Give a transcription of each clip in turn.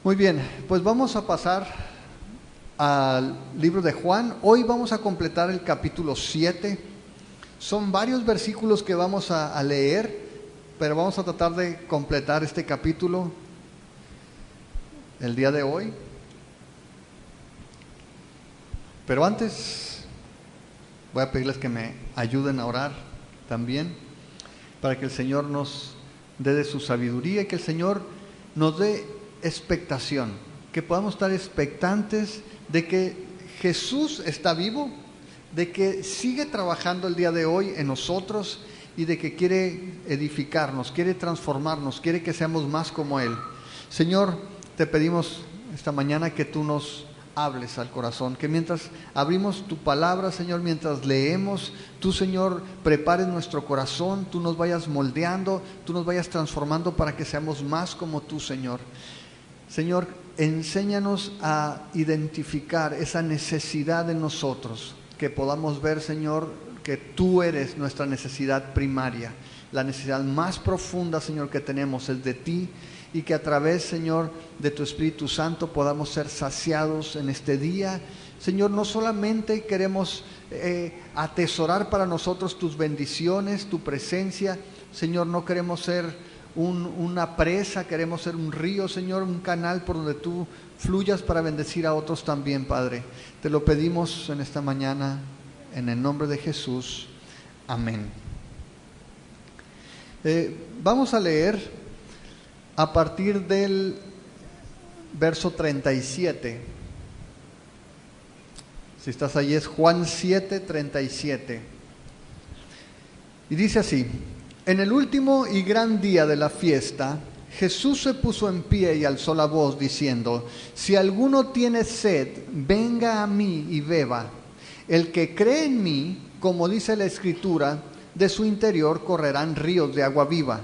Muy bien, pues vamos a pasar al libro de Juan. Hoy vamos a completar el capítulo 7. Son varios versículos que vamos a leer, pero vamos a tratar de completar este capítulo el día de hoy. Pero antes voy a pedirles que me ayuden a orar también, para que el Señor nos dé de su sabiduría y que el Señor nos dé expectación, que podamos estar expectantes de que Jesús está vivo, de que sigue trabajando el día de hoy en nosotros y de que quiere edificarnos, quiere transformarnos, quiere que seamos más como Él. Señor, te pedimos esta mañana que tú nos hables al corazón, que mientras abrimos tu palabra, Señor, mientras leemos, tú, Señor, prepares nuestro corazón, tú nos vayas moldeando, tú nos vayas transformando para que seamos más como tú, Señor. Señor, enséñanos a identificar esa necesidad en nosotros, que podamos ver, Señor, que tú eres nuestra necesidad primaria, la necesidad más profunda, Señor, que tenemos es de ti, y que a través, Señor, de tu Espíritu Santo podamos ser saciados en este día. Señor, no solamente queremos atesorar para nosotros tus bendiciones, tu presencia, Señor, no queremos ser una presa, queremos ser un río, Señor, un canal por donde tú fluyas para bendecir a otros también, Padre. Te lo pedimos en esta mañana, en el nombre de Jesús. Amén. Vamos a leer a partir del verso 37. Si estás ahí, es Juan 7, 37. Y dice así: en el último y gran día de la fiesta, Jesús se puso en pie y alzó la voz diciendo: si alguno tiene sed, venga a mí y beba. El que cree en mí, como dice la Escritura, de su interior correrán ríos de agua viva.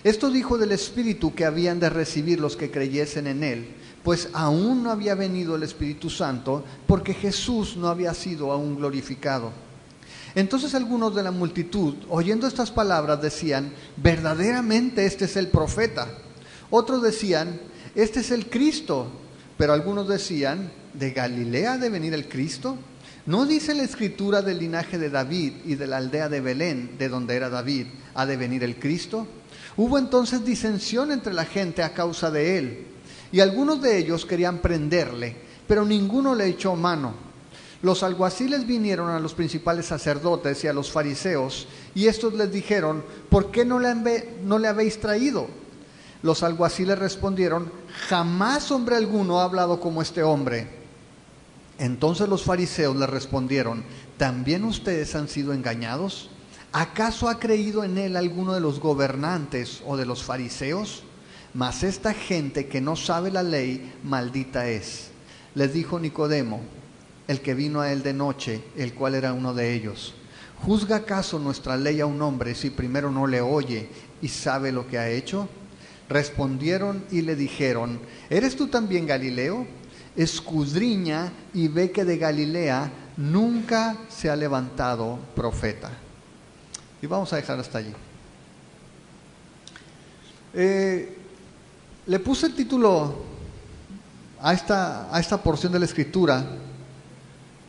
Esto dijo del Espíritu que habían de recibir los que creyesen en Él, pues aún no había venido el Espíritu Santo, porque Jesús no había sido aún glorificado. Entonces algunos de la multitud, oyendo estas palabras, decían: verdaderamente este es el profeta. Otros decían: este es el Cristo. Pero algunos decían: ¿de Galilea ha de venir el Cristo? ¿No dice la Escritura del linaje de David y de la aldea de Belén, de donde era David, ha de venir el Cristo? Hubo entonces disensión entre la gente a causa de él, y algunos de ellos querían prenderle, pero ninguno le echó mano. Los alguaciles vinieron a los principales sacerdotes y a los fariseos, y estos les dijeron: ¿por qué no le habéis traído? Los alguaciles respondieron: jamás hombre alguno ha hablado como este hombre. Entonces los fariseos le respondieron: ¿también ustedes han sido engañados? ¿Acaso ha creído en él alguno de los gobernantes o de los fariseos? Mas esta gente que no sabe la ley, maldita es. Les dijo Nicodemo, el que vino a él de noche, el cual era uno de ellos: ¿juzga acaso nuestra ley a un hombre si primero no le oye y sabe lo que ha hecho? Respondieron y le dijeron: ¿eres tú también Galileo? Escudriña y ve que de Galilea nunca se ha levantado profeta. Y vamos a dejar hasta allí. Le puse el título a esta porción de la Escritura,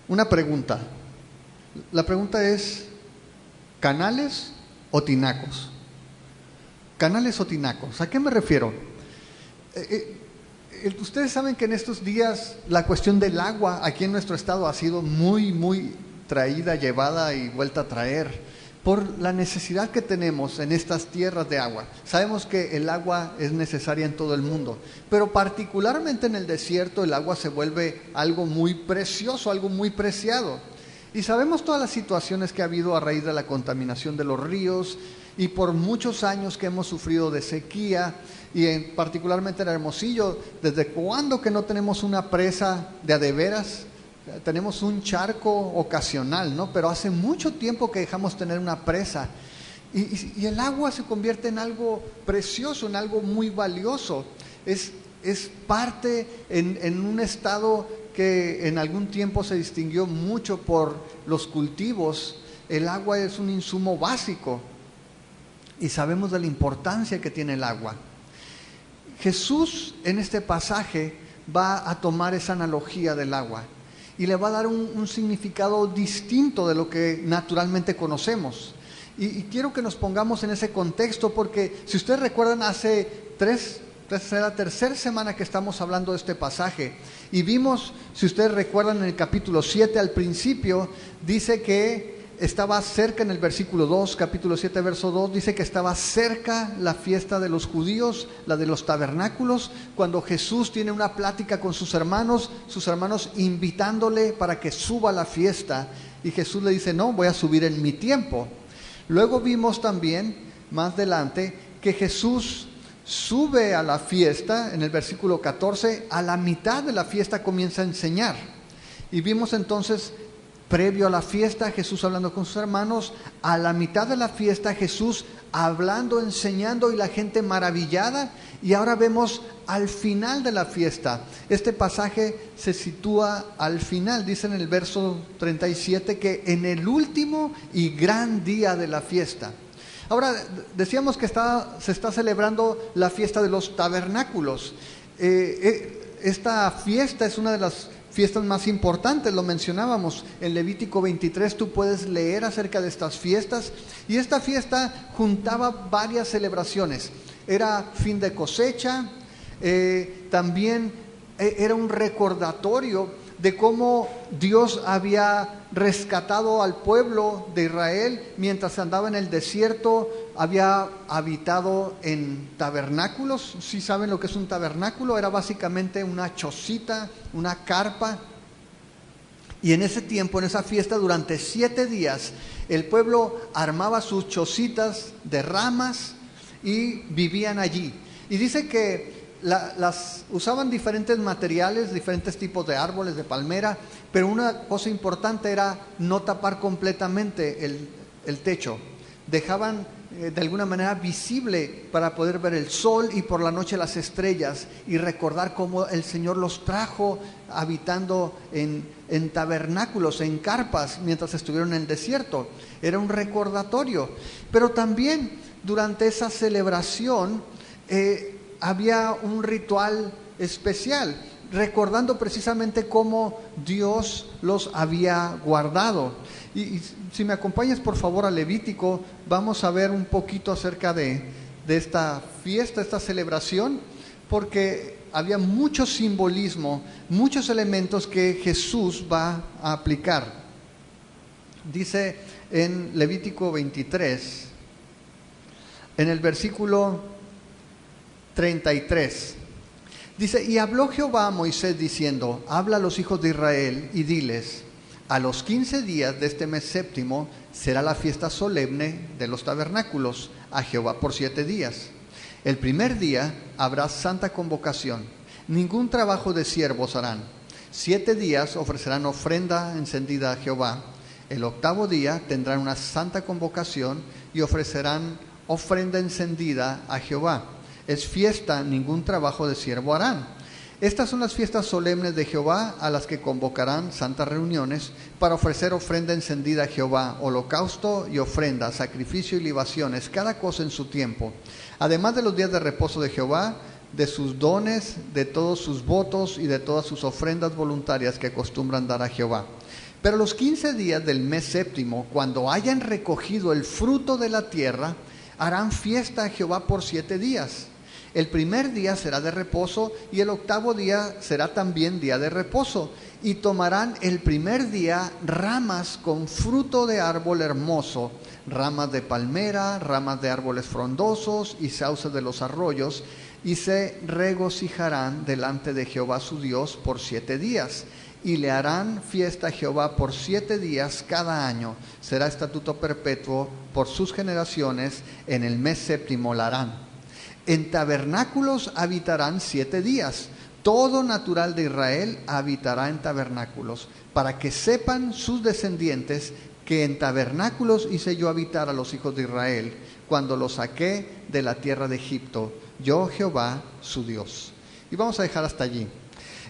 una pregunta. La pregunta es: ¿canales o tinacos? ¿Canales o tinacos? ¿A qué me refiero? Ustedes saben que en estos días la cuestión del agua aquí en nuestro estado ha sido muy traída, llevada y vuelta a traer por la necesidad que tenemos en estas tierras de agua. Sabemos que el agua es necesaria en todo el mundo, pero particularmente en el desierto el agua se vuelve algo muy precioso, algo muy preciado. Y sabemos todas las situaciones que ha habido a raíz de la contaminación de los ríos, y por muchos años que hemos sufrido de sequía, y particularmente en Hermosillo, ¿desde cuándo que no tenemos una presa de a de veras? Tenemos un charco ocasional, ¿no? Pero hace mucho tiempo que dejamos tener una presa. Y el agua se convierte en algo precioso, en algo muy valioso. Es parte en un estado que en algún tiempo se distinguió mucho por los cultivos. El agua es un insumo básico y sabemos de la importancia que tiene el agua. Jesús en este pasaje va a tomar esa analogía del agua y le va a dar un significado distinto de lo que naturalmente conocemos. Y quiero que nos pongamos en ese contexto, porque si ustedes recuerdan, hace la tercera semana que estamos hablando de este pasaje, y vimos, si ustedes recuerdan, en el capítulo 7 al principio, dice que estaba cerca, en el versículo 2, capítulo 7, verso 2, dice que estaba cerca la fiesta de los judíos, la de los tabernáculos, cuando Jesús tiene una plática con sus hermanos invitándole para que suba a la fiesta, y Jesús le dice, no, voy a subir en mi tiempo. Luego vimos también, más adelante, que Jesús sube a la fiesta, en el versículo 14, a la mitad de la fiesta comienza a enseñar. Y vimos entonces, previo a la fiesta, Jesús hablando con sus hermanos, a la mitad de la fiesta Jesús hablando, enseñando y la gente maravillada, y ahora vemos al final de la fiesta. Este pasaje se sitúa al final, dice en el verso 37 que en el último y gran día de la fiesta. Ahora, decíamos que se está celebrando la fiesta de los tabernáculos. Esta fiesta es una de las fiestas más importantes, lo mencionábamos en Levítico 23, tú puedes leer acerca de estas fiestas, y esta fiesta juntaba varias celebraciones. Era fin de cosecha, también era un recordatorio de cómo Dios había rescatado al pueblo de Israel mientras andaba en el desierto, había habitado en tabernáculos. ¿Sí saben lo que es un tabernáculo? Era básicamente una chocita, una carpa. Y en ese tiempo, en esa fiesta, durante 7 días, el pueblo armaba sus chocitas de ramas y vivían allí. Y dice que las usaban diferentes materiales, diferentes tipos de árboles, de palmera, pero una cosa importante era no tapar completamente el techo. Dejaban de alguna manera visible para poder ver el sol y por la noche las estrellas, y recordar cómo el Señor los trajo habitando en tabernáculos, en carpas, mientras estuvieron en el desierto. Era un recordatorio. Pero también durante esa celebración había un ritual especial, recordando precisamente cómo Dios los había guardado. Y si me acompañas por favor a Levítico, vamos a ver un poquito acerca de esta fiesta, esta celebración, porque había mucho simbolismo, muchos elementos que Jesús va a aplicar. Dice en Levítico 23, en el versículo 33, dice, y habló Jehová a Moisés diciendo, habla a los hijos de Israel y diles, a los 15 días de este mes séptimo será la fiesta solemne de los tabernáculos a Jehová por 7 días. El primer día habrá santa convocación, ningún trabajo de siervos harán. 7 días ofrecerán ofrenda encendida a Jehová. El 8º día tendrán una santa convocación y ofrecerán ofrenda encendida a Jehová. Es fiesta, ningún trabajo de siervo harán. Estas son las fiestas solemnes de Jehová, a las que convocarán santas reuniones para ofrecer ofrenda encendida a Jehová, holocausto y ofrenda, sacrificio y libaciones, cada cosa en su tiempo. Además de los días de reposo de Jehová, de sus dones, de todos sus votos y de todas sus ofrendas voluntarias que acostumbran dar a Jehová. Pero los 15 días del mes séptimo, cuando hayan recogido el fruto de la tierra, harán fiesta a Jehová por 7 días. El primer día será de reposo y el 8º día será también día de reposo. Y tomarán el primer día ramas con fruto de árbol hermoso, ramas de palmera, ramas de árboles frondosos y sauces de los arroyos, y se regocijarán delante de Jehová su Dios por 7 días. Y le harán fiesta a Jehová por 7 días cada año. Será estatuto perpetuo por sus generaciones, en el mes séptimo la harán. En tabernáculos habitarán 7 días. Todo natural de Israel habitará en tabernáculos, para que sepan sus descendientes que en tabernáculos hice yo habitar a los hijos de Israel, cuando los saqué de la tierra de Egipto, yo Jehová su Dios. Y vamos a dejar hasta allí.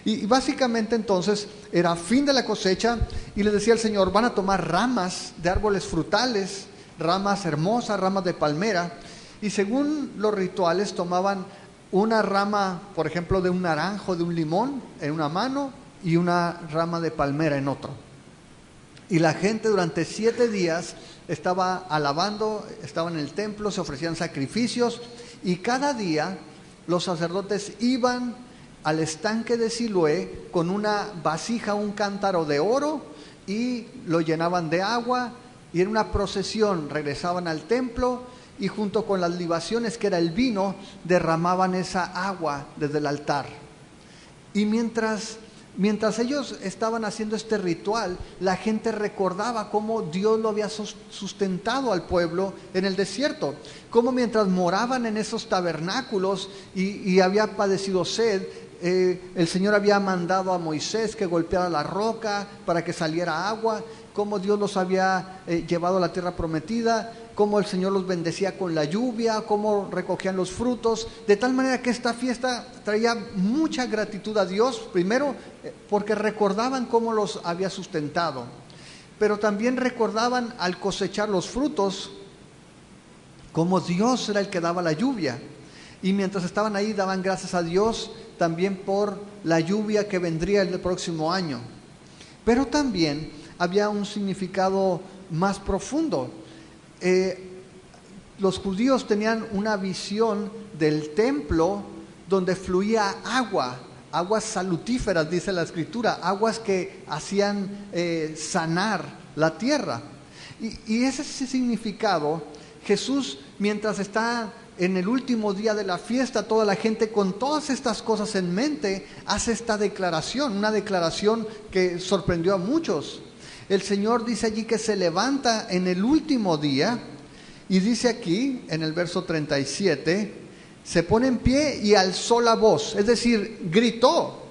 Y básicamente entonces era fin de la cosecha, y les decía el Señor, van a tomar ramas de árboles frutales, ramas hermosas, ramas de palmera, y según los rituales tomaban una rama, por ejemplo, de un naranjo, de un limón en una mano y una rama de palmera en otro. Y la gente durante 7 días estaba alabando, estaba en el templo, se ofrecían sacrificios y cada día los sacerdotes iban al estanque de Siloé con una vasija, un cántaro de oro y lo llenaban de agua y en una procesión regresaban al templo y junto con las libaciones, que era el vino, derramaban esa agua desde el altar. Y mientras ellos estaban haciendo este ritual, la gente recordaba cómo Dios lo había sustentado al pueblo en el desierto, cómo mientras moraban en esos tabernáculos y había padecido sed, el Señor había mandado a Moisés que golpeara la roca para que saliera agua, cómo Dios los había llevado a la tierra prometida, cómo el Señor los bendecía con la lluvia, cómo recogían los frutos, de tal manera que esta fiesta traía mucha gratitud a Dios, primero porque recordaban cómo los había sustentado, pero también recordaban al cosechar los frutos, cómo Dios era el que daba la lluvia, y mientras estaban ahí daban gracias a Dios también por la lluvia que vendría el próximo año. Pero también había un significado más profundo. Los judíos tenían una visión del templo donde fluía agua, aguas salutíferas, dice la Escritura, aguas que hacían sanar la tierra. Y ese significado, Jesús, mientras está en el último día de la fiesta, toda la gente con todas estas cosas en mente hace esta declaración, una declaración que sorprendió a muchos. El Señor dice allí que se levanta en el último día y dice aquí en el verso 37, se pone en pie y alzó la voz, es decir, gritó.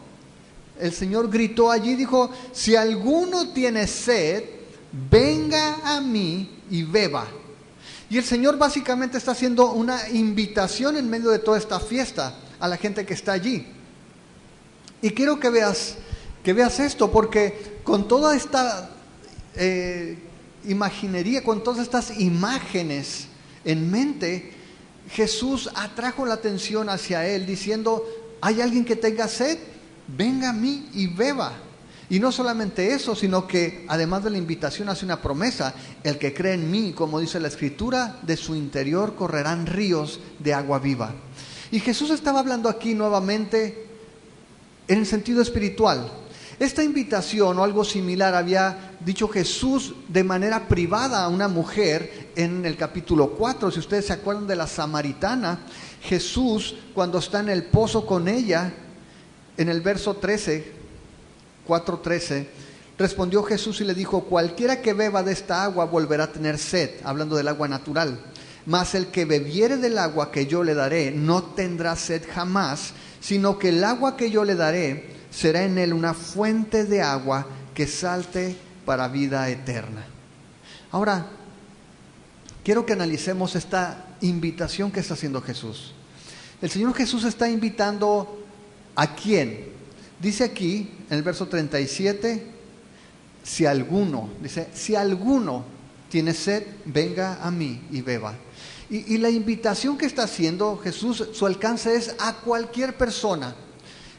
El Señor gritó allí, dijo, si alguno tiene sed, venga a mí y beba. Y el Señor básicamente está haciendo una invitación en medio de toda esta fiesta a la gente que está allí. Y quiero que veas esto, porque con toda esta imaginería, con todas estas imágenes en mente, Jesús atrajo la atención hacia él diciendo, ¿hay alguien que tenga sed? Venga a mí y beba. Y no solamente eso, sino que además de la invitación hace una promesa, el que cree en mí, como dice la Escritura, de su interior correrán ríos de agua viva. Y Jesús estaba hablando aquí nuevamente en el sentido espiritual. Esta invitación o algo similar había dicho Jesús de manera privada a una mujer en el capítulo 4. Si ustedes se acuerdan de la samaritana, Jesús cuando está en el pozo con ella, en el verso 13, 4:13, respondió Jesús y le dijo, cualquiera que beba de esta agua volverá a tener sed, hablando del agua natural, mas el que bebiere del agua que yo le daré no tendrá sed jamás, sino que el agua que yo le daré será en él una fuente de agua que salte para vida eterna. Ahora, quiero que analicemos esta invitación que está haciendo Jesús. El Señor Jesús está invitando ¿a quién? Dice aquí, en el verso 37, si alguno tiene sed, venga a mí y beba. Y la invitación que está haciendo Jesús, su alcance es a cualquier persona.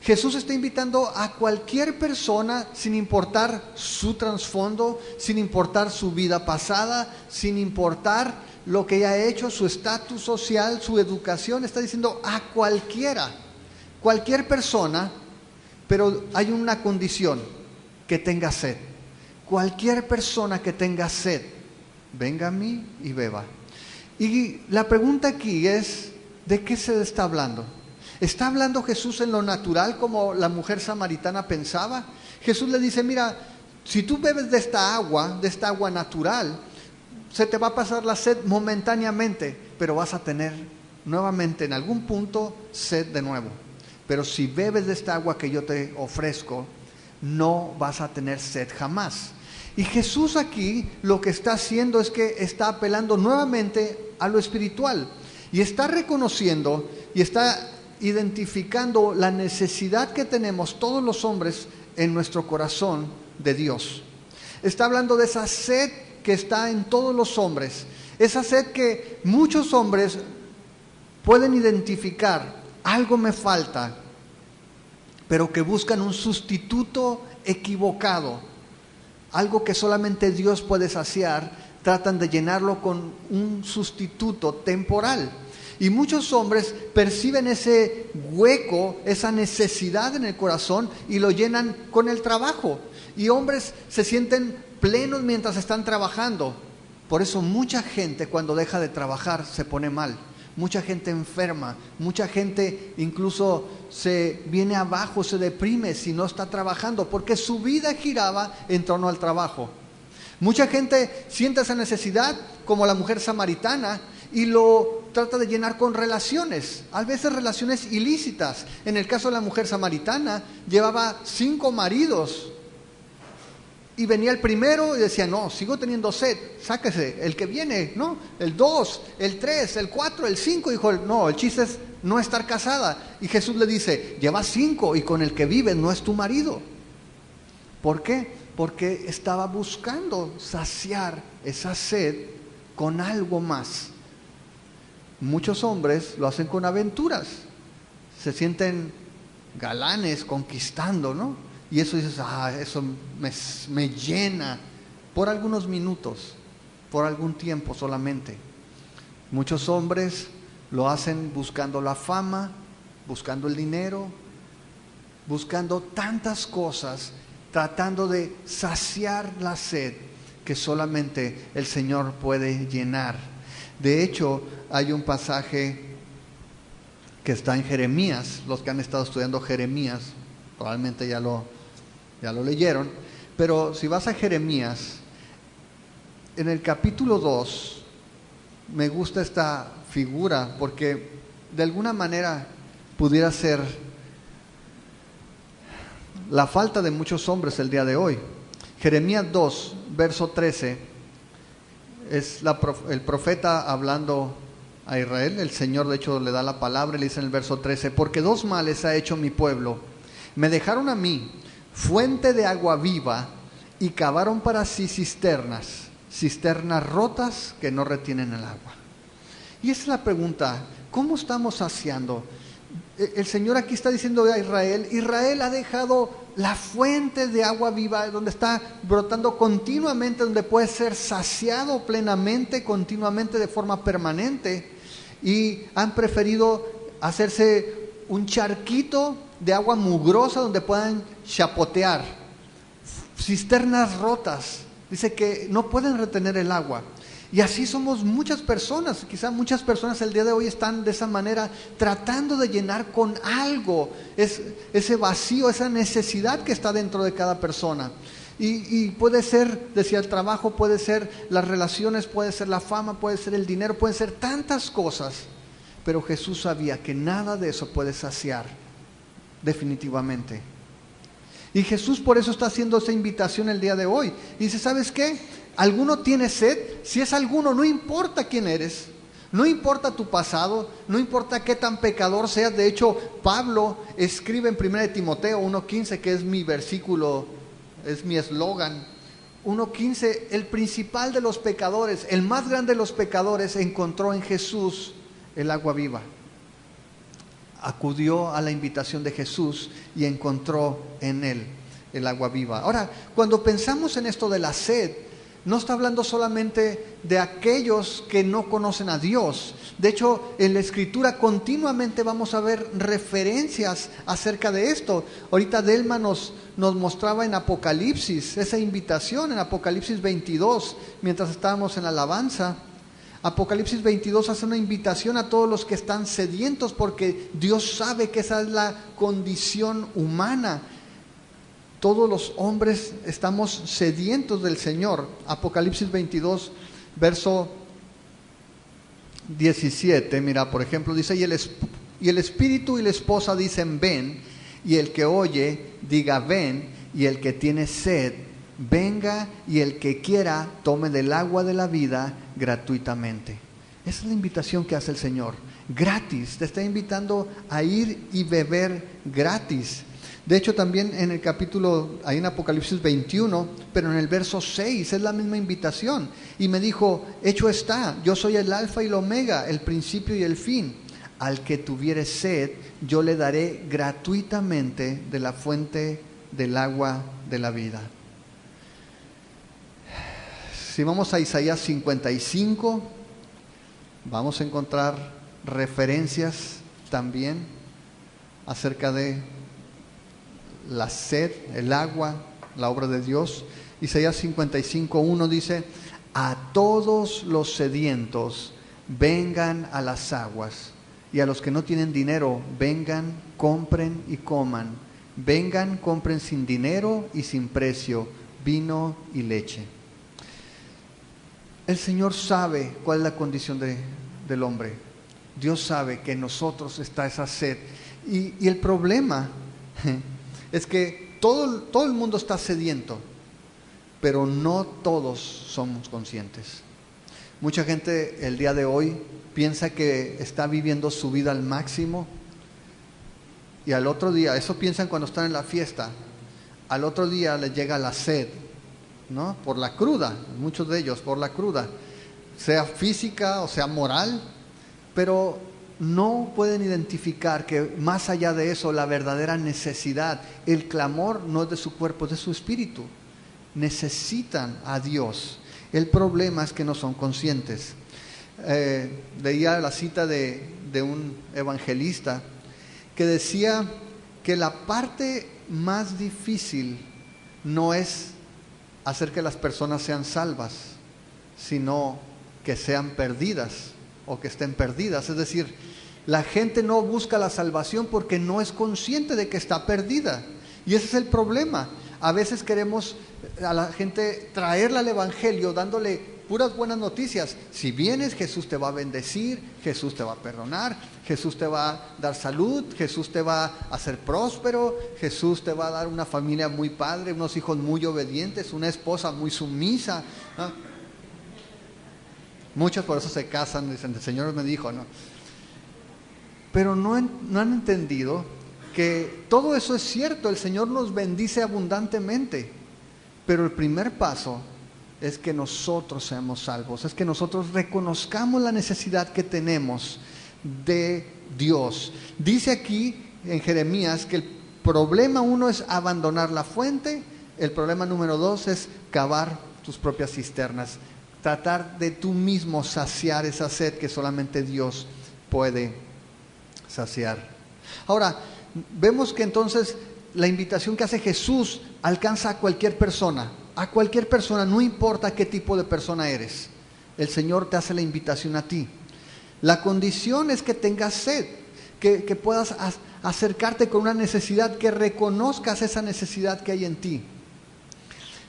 Jesús está invitando a cualquier persona sin importar su trasfondo, sin importar su vida pasada, sin importar lo que haya hecho, su estatus social, su educación. Está diciendo a cualquier persona, pero hay una condición, que tenga sed. Cualquier persona que tenga sed, venga a mí y beba. Y la pregunta aquí es, ¿de qué se está hablando? ¿Está hablando Jesús en lo natural como la mujer samaritana pensaba? Jesús le dice, mira, si tú bebes de esta agua natural, se te va a pasar la sed momentáneamente, pero vas a tener nuevamente en algún punto sed de nuevo. Pero si bebes de esta agua que yo te ofrezco, no vas a tener sed jamás. Y Jesús aquí lo que está haciendo es que está apelando nuevamente a lo espiritual. Y está reconociendo y está identificando la necesidad que tenemos todos los hombres en nuestro corazón de Dios. Está hablando de esa sed que está en todos los hombres. Esa sed que muchos hombres pueden identificar algo me falta, pero que buscan un sustituto equivocado, algo que solamente Dios puede saciar, tratan de llenarlo con un sustituto temporal. Y muchos hombres perciben ese hueco, esa necesidad en el corazón y lo llenan con el trabajo. Y hombres se sienten plenos mientras están trabajando. Por eso mucha gente cuando deja de trabajar se pone mal. Mucha gente enferma, mucha gente incluso se viene abajo, se deprime si no está trabajando, porque su vida giraba en torno al trabajo. Mucha gente siente esa necesidad, como la mujer samaritana, y lo trata de llenar con relaciones, a veces relaciones ilícitas. En el caso de la mujer samaritana, llevaba 5 maridos. Y venía el primero y decía, no, sigo teniendo sed, sáquese, el que viene, ¿no? El 2, el 3, el 4, el 5. Dijo, no, el chiste es no estar casada. Y Jesús le dice, llevas 5 y con el que vives no es tu marido. ¿Por qué? Porque estaba buscando saciar esa sed con algo más. Muchos hombres lo hacen con aventuras, se sienten galanes conquistando, ¿no? Y eso dices, eso me llena por algunos minutos, por algún tiempo solamente. Muchos hombres lo hacen buscando la fama, buscando el dinero, buscando tantas cosas, tratando de saciar la sed que solamente el Señor puede llenar. De hecho, hay un pasaje que está en Jeremías. Los que han estado estudiando Jeremías probablemente ya lo leyeron, pero si vas a Jeremías, en el capítulo 2, me gusta esta figura porque de alguna manera pudiera ser la falta de muchos hombres el día de hoy. Jeremías 2, verso 13, es el profeta hablando a Israel. El Señor de hecho le da la palabra y le dice en el verso 13, porque 2 males ha hecho mi pueblo, me dejaron a mí fuente de agua viva y cavaron para sí cisternas rotas que no retienen el agua. Y esa es la pregunta, ¿cómo estamos saciando? El Señor aquí está diciendo a Israel ha dejado la fuente de agua viva donde está brotando continuamente, donde puede ser saciado plenamente, continuamente de forma permanente, y han preferido hacerse un charquito de agua mugrosa donde puedan chapotear, cisternas rotas, dice que no pueden retener el agua. Y así somos muchas personas, quizá muchas personas el día de hoy están de esa manera tratando de llenar con algo ese vacío, esa necesidad que está dentro de cada persona. Y puede ser, decía, el trabajo, puede ser las relaciones, puede ser la fama, puede ser el dinero, pueden ser tantas cosas, pero Jesús sabía que nada de eso puede saciar definitivamente. Y Jesús por eso está haciendo esa invitación el día de hoy. Y dice, ¿sabes qué? ¿Alguno tiene sed? Si es alguno, no importa quién eres, no importa tu pasado, no importa qué tan pecador seas. De hecho, Pablo escribe en 1 Timoteo 1:15, que es mi versículo, es mi eslogan. 1:15, el principal de los pecadores, el más grande de los pecadores, encontró en Jesús el agua viva. Acudió a la invitación de Jesús y encontró en él el agua viva. Ahora, cuando pensamos en esto de la sed, no está hablando solamente de aquellos que no conocen a Dios. De hecho, en la Escritura continuamente vamos a ver referencias acerca de esto. Ahorita Delma nos mostraba en Apocalipsis esa invitación, en Apocalipsis 22, mientras estábamos en alabanza. Apocalipsis 22 hace una invitación a todos los que están sedientos, porque Dios sabe que esa es la condición humana. Todos los hombres estamos sedientos del Señor. Apocalipsis 22, verso 17, mira, por ejemplo, dice, y el espíritu y la esposa dicen, ven, y el que oye, diga, ven, y el que tiene sed, venga, y el que quiera, tome del agua de la vida gratuitamente. Esa es la invitación que hace el Señor, gratis, te está invitando a ir y beber gratis. De hecho, también en el capítulo, ahí en Apocalipsis 21, pero en el verso 6 es la misma invitación. Y me dijo, hecho está, yo soy el alfa y el omega, el principio y el fin. al que tuviere sed, yo le daré gratuitamente de la fuente del agua de la vida. Si vamos a Isaías 55, vamos a encontrar referencias también acerca de la sed, el agua, la obra de Dios. Isaías 55:1 dice: a todos los sedientos vengan a las aguas, y a los que no tienen dinero vengan, compren y coman. Vengan, compren sin dinero y sin precio vino y leche. El Señor sabe cuál es la condición del hombre. Dios sabe que en nosotros está esa sed. Y el problema es que todo el mundo está sediento, pero no todos somos conscientes. Mucha gente el día de hoy piensa que está viviendo su vida al máximo, y al otro día, eso piensan cuando están en la fiesta, al otro día les llega la sed, ¿no? Por la cruda, muchos de ellos por la cruda, sea física o sea moral, pero no pueden identificar que más allá de eso, la verdadera necesidad, el clamor no es de su cuerpo, es de su espíritu. Necesitan a Dios. El problema es que no son conscientes. Leía la cita de un evangelista que decía que la parte más difícil no es hacer que las personas sean salvas, sino que sean perdidas o que estén perdidas. Es decir, la gente no busca la salvación porque no es consciente de que está perdida. Y ese es el problema. A veces queremos a la gente traerle al evangelio dándole puras buenas noticias. Si vienes, Jesús te va a bendecir, Jesús te va a perdonar, Jesús te va a dar salud, Jesús te va a hacer próspero, Jesús te va a dar una familia muy padre, unos hijos muy obedientes, una esposa muy sumisa, ¿no? Muchos por eso se casan, dicen, el Señor me dijo, ¿no? Pero no han entendido que todo eso es cierto. El Señor nos bendice abundantemente, pero el primer paso es que nosotros seamos salvos, es que nosotros reconozcamos la necesidad que tenemos de Dios. Dice aquí en Jeremías que el problema 1 es abandonar la fuente, el problema número 2 es cavar tus propias cisternas, tratar de tú mismo saciar esa sed que solamente Dios puede saciar. Ahora, vemos que entonces la invitación que hace Jesús alcanza a cualquier persona, no importa qué tipo de persona eres. El Señor te hace la invitación a ti. La condición es que tengas sed, que puedas acercarte con una necesidad, que reconozcas esa necesidad que hay en ti.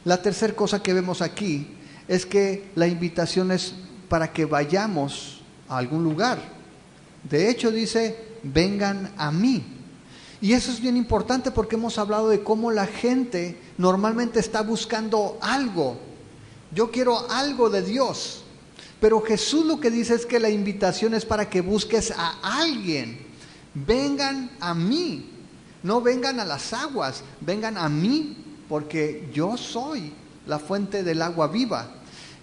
La tercera cosa que vemos aquí es que la invitación es para que vayamos a algún lugar. De hecho dice, vengan a mí. Y eso es bien importante porque hemos hablado de cómo la gente normalmente está buscando algo. Yo quiero algo de Dios. Pero Jesús lo que dice es que la invitación es para que busques a alguien. Vengan a mí. No vengan a las aguas, vengan a mí, porque yo soy la fuente del agua viva.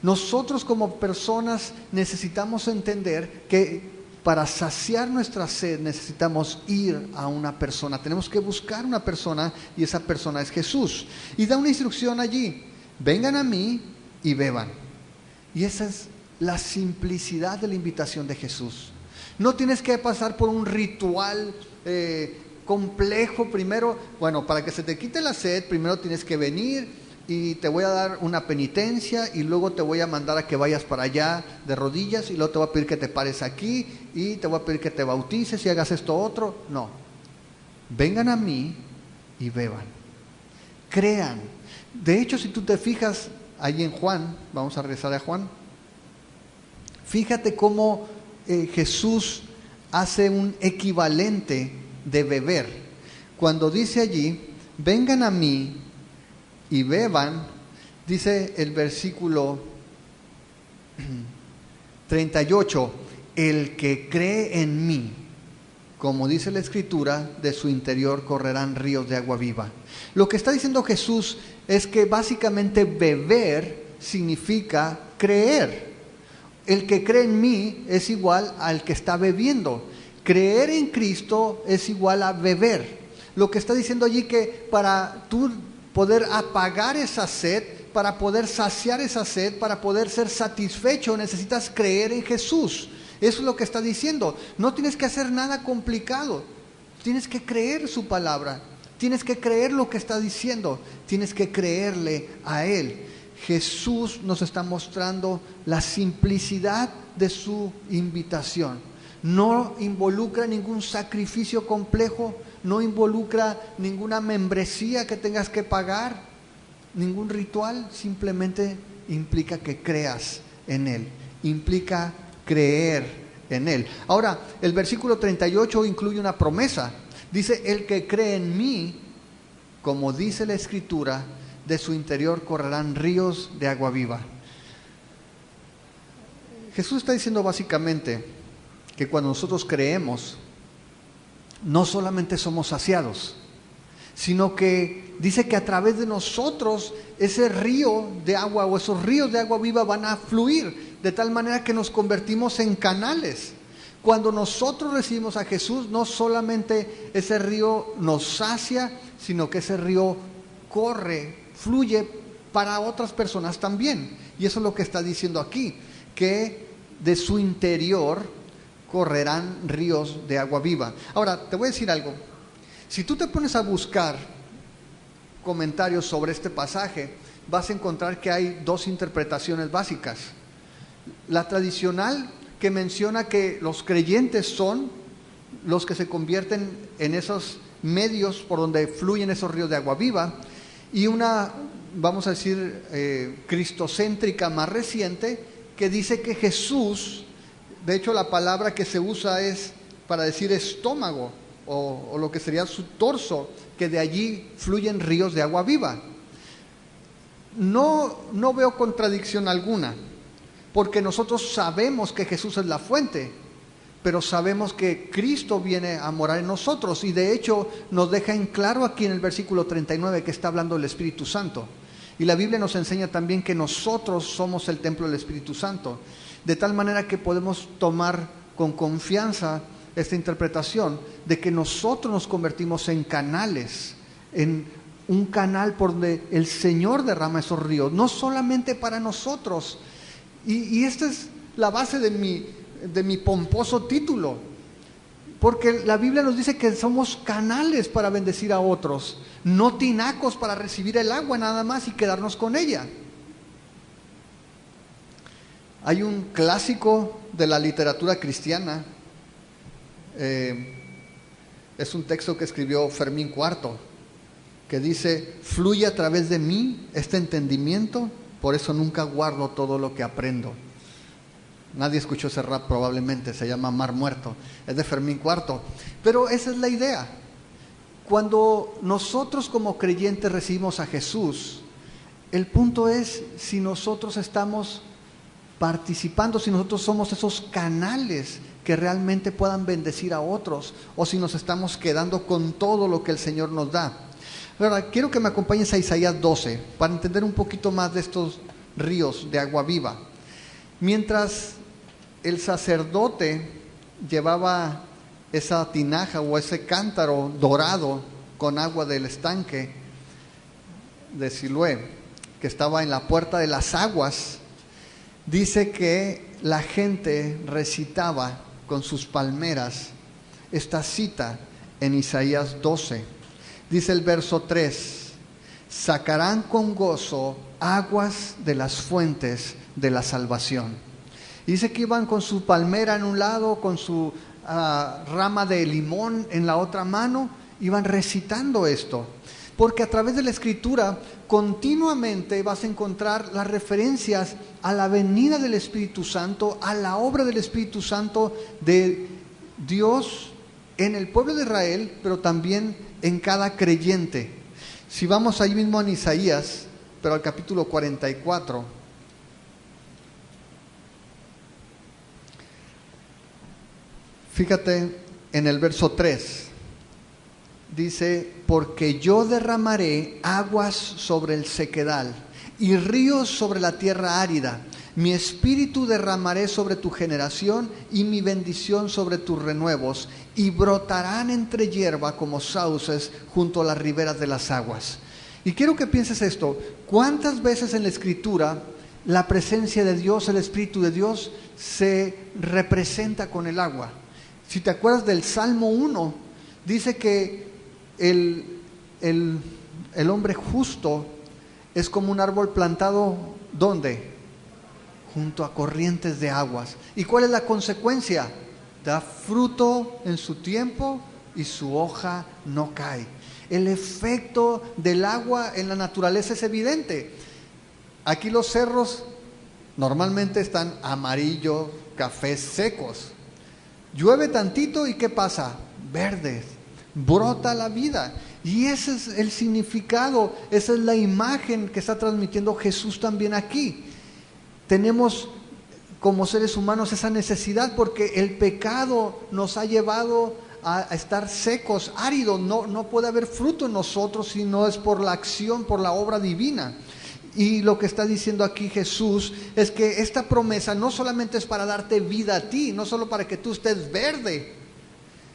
Nosotros como personas necesitamos entender que para saciar nuestra sed necesitamos ir a una persona. Tenemos que buscar una persona y esa persona es Jesús. Y da una instrucción allí. Vengan a mí y beban. Y esa es la simplicidad de la invitación de Jesús. No tienes que pasar por un ritual complejo primero. Bueno, para que se te quite la sed, primero tienes que venir y te voy a dar una penitencia y luego te voy a mandar a que vayas para allá de rodillas y luego te voy a pedir que te pares aquí y te voy a pedir que te bautices y hagas esto otro. No, vengan a mí y beban, crean. De hecho, si tú te fijas ahí en Juan, vamos a regresar a Juan, fíjate cómo Jesús hace un equivalente de beber. Cuando dice allí, vengan a mí y beban, dice el versículo 38, el que cree en mí, como dice la Escritura, de su interior correrán ríos de agua viva. Lo que está diciendo Jesús es que básicamente beber significa creer. El que cree en mí es igual al que está bebiendo. creer en Cristo es igual a beber. Lo que está diciendo allí que para tú poder apagar esa sed, para poder saciar esa sed, para poder ser satisfecho, necesitas creer en Jesús. Eso es lo que está diciendo. No tienes que hacer nada complicado. Tienes que creer su palabra. Tienes que creer lo que está diciendo. Tienes que creerle a Él. Jesús nos está mostrando la simplicidad de su invitación. No involucra ningún sacrificio complejo, no involucra ninguna membresía que tengas que pagar, ningún ritual, simplemente implica que creas en Él, implica creer en Él. Ahora, el versículo 38 incluye una promesa. Dice, el que cree en mí, como dice la Escritura, de su interior correrán ríos de agua viva. Jesús está diciendo básicamente que cuando nosotros creemos, no solamente somos saciados, sino que dice que a través de nosotros ese río de agua o esos ríos de agua viva van a fluir, de tal manera que nos convertimos en canales. Cuando nosotros recibimos a Jesús, no solamente ese río nos sacia, sino que ese río corre, fluye para otras personas también. Y eso es lo que está diciendo aquí, que de su interior correrán ríos de agua viva. Ahora, te voy a decir algo. Si tú te pones a buscar comentarios sobre este pasaje, vas a encontrar que hay dos interpretaciones básicas. La tradicional, que menciona que los creyentes son los que se convierten en esos medios por donde fluyen esos ríos de agua viva, y una, vamos a decir, cristocéntrica más reciente, que dice que Jesús, de hecho la palabra que se usa es para decir estómago, o lo que sería su torso, que de allí fluyen ríos de agua viva. No veo contradicción alguna, porque nosotros sabemos que Jesús es la fuente, pero sabemos que Cristo viene a morar en nosotros, y de hecho nos deja en claro aquí en el versículo 39 que está hablando del Espíritu Santo. Y la Biblia nos enseña también que nosotros somos el templo del Espíritu Santo, de tal manera que podemos tomar con confianza esta interpretación de que nosotros nos convertimos en canales, en un canal por donde el Señor derrama esos ríos, no solamente para nosotros. Y esta es la base de mi pomposo título, porque la Biblia nos dice que somos canales para bendecir a otros, no tinacos para recibir el agua nada más y quedarnos con ella. Hay un clásico de la literatura cristiana, es un texto que escribió Fermín IV, que dice: fluye a través de mí este entendimiento, por eso nunca guardo todo lo que aprendo. Nadie escuchó ese rap probablemente, se llama Mar Muerto, es de Fermín IV. Pero esa es la idea. Cuando nosotros como creyentes recibimos a Jesús, el punto es si nosotros estamos participando, si nosotros somos esos canales que realmente puedan bendecir a otros, o si nos estamos quedando con todo lo que el Señor nos da. Ahora, quiero que me acompañes a Isaías 12 para entender un poquito más de estos ríos de agua viva. Mientras el sacerdote llevaba esa tinaja o ese cántaro dorado con agua del estanque de Siloé, que estaba en la puerta de las aguas, dice que la gente recitaba con sus palmeras esta cita en Isaías 12. Dice el verso 3: sacarán con gozo aguas de las fuentes de la salvación. Y dice que iban con su palmera en un lado, con su rama de limón en la otra mano, iban recitando esto. Porque a través de la Escritura continuamente vas a encontrar las referencias a la venida del Espíritu Santo, a la obra del Espíritu Santo de Dios en el pueblo de Israel, pero también en cada creyente. Si vamos ahí mismo en Isaías, pero al capítulo 44, fíjate en el verso 3. Dice: porque yo derramaré aguas sobre el sequedal y ríos sobre la tierra árida. Mi espíritu derramaré sobre tu generación y mi bendición sobre tus renuevos, y brotarán entre hierba como sauces junto a las riberas de las aguas. Y quiero que pienses esto: ¿cuántas veces en la Escritura la presencia de Dios, el Espíritu de Dios, se representa con el agua? Si te acuerdas del Salmo 1, dice que el hombre justo es como un árbol plantado, ¿dónde? Junto a corrientes de aguas. ¿Y cuál es la consecuencia? Da fruto en su tiempo y su hoja no cae. El efecto del agua en la naturaleza es evidente. Aquí los cerros normalmente están amarillos, cafés secos. Llueve tantito y ¿qué pasa? Verdes, brota la vida. Y ese es el significado, esa es la imagen que está transmitiendo Jesús también aquí. Tenemos como seres humanos esa necesidad porque el pecado nos ha llevado a estar secos, áridos. No puede haber fruto en nosotros si no es por la acción, por la obra divina. Y lo que está diciendo aquí Jesús es que esta promesa no solamente es para darte vida a ti, no solo para que tú estés verde,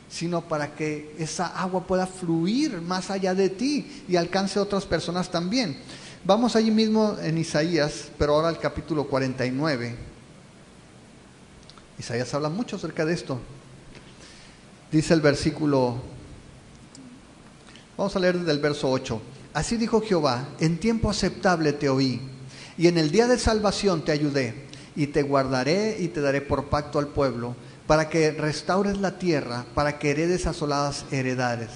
sino para que esa agua pueda fluir más allá de ti y alcance a otras personas también. Vamos allí mismo en Isaías, pero ahora al capítulo 49. Isaías habla mucho acerca de esto. Dice el versículo, vamos a leer desde el verso 8. Así dijo Jehová: en tiempo aceptable te oí, y en el día de salvación te ayudé, y te guardaré y te daré por pacto al pueblo, para que restaures la tierra, para que heredes asoladas heredades,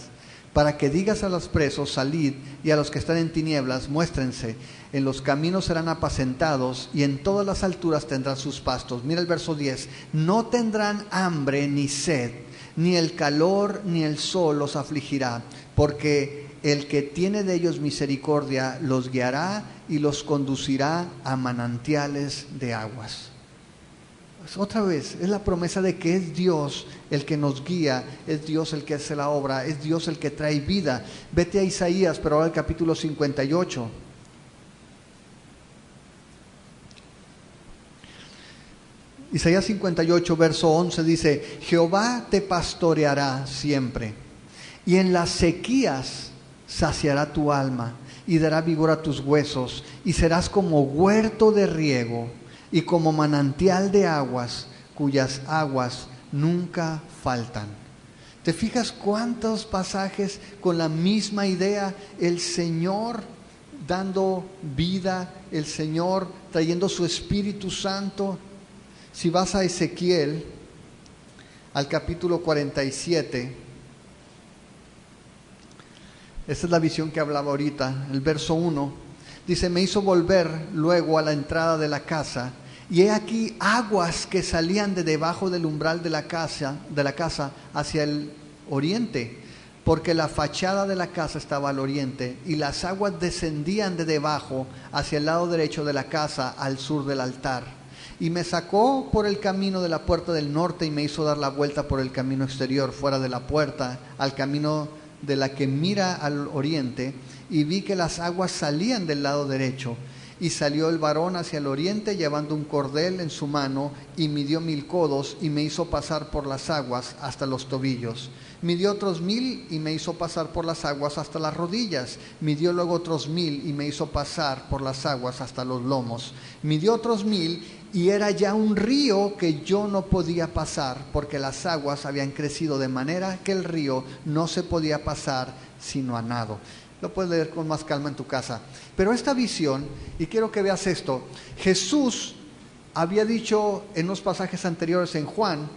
para que digas a los presos: salid, y a los que están en tinieblas, muéstrense. En los caminos serán apacentados, y en todas las alturas tendrán sus pastos. Mira el verso 10. No tendrán hambre ni sed, ni el calor ni el sol los afligirá, porque el que tiene de ellos misericordia los guiará y los conducirá a manantiales de aguas. Pues otra vez, es la promesa de que es Dios el que nos guía, es Dios el que hace la obra, es Dios el que trae vida. Vete a Isaías, pero ahora al capítulo 58. Isaías 58, verso 11 dice: Jehová te pastoreará siempre, y en las sequías saciará tu alma, y dará vigor a tus huesos, y serás como huerto de riego, y como manantial de aguas, cuyas aguas nunca faltan. ¿Te fijas cuántos pasajes con la misma idea? El Señor dando vida, el Señor trayendo su Espíritu Santo. Si vas a Ezequiel, al capítulo 47, esta es la visión que hablaba ahorita, el verso 1, dice: me hizo volver luego a la entrada de la casa, y he aquí aguas que salían de debajo del umbral de la casa hacia el oriente, porque la fachada de la casa estaba al oriente, y las aguas descendían de debajo hacia el lado derecho de la casa, al sur del altar. Y me sacó por el camino de la puerta del norte, y me hizo dar la vuelta por el camino exterior, fuera de la puerta, al camino de la que mira al oriente, y vi que las aguas salían del lado derecho. Y salió el varón hacia el oriente, llevando un cordel en su mano, y midió 1000 codos, y me hizo pasar por las aguas hasta los tobillos. Midió otros 1000, y me hizo pasar por las aguas hasta las rodillas. Midió luego otros 1000, y me hizo pasar por las aguas hasta los lomos. Midió otros 1000, y era ya un río que yo no podía pasar, porque las aguas habían crecido de manera que el río no se podía pasar sino a nado. Lo puedes leer con más calma en tu casa. Pero esta visión, y quiero que veas esto, Jesús había dicho en los pasajes anteriores en Juan,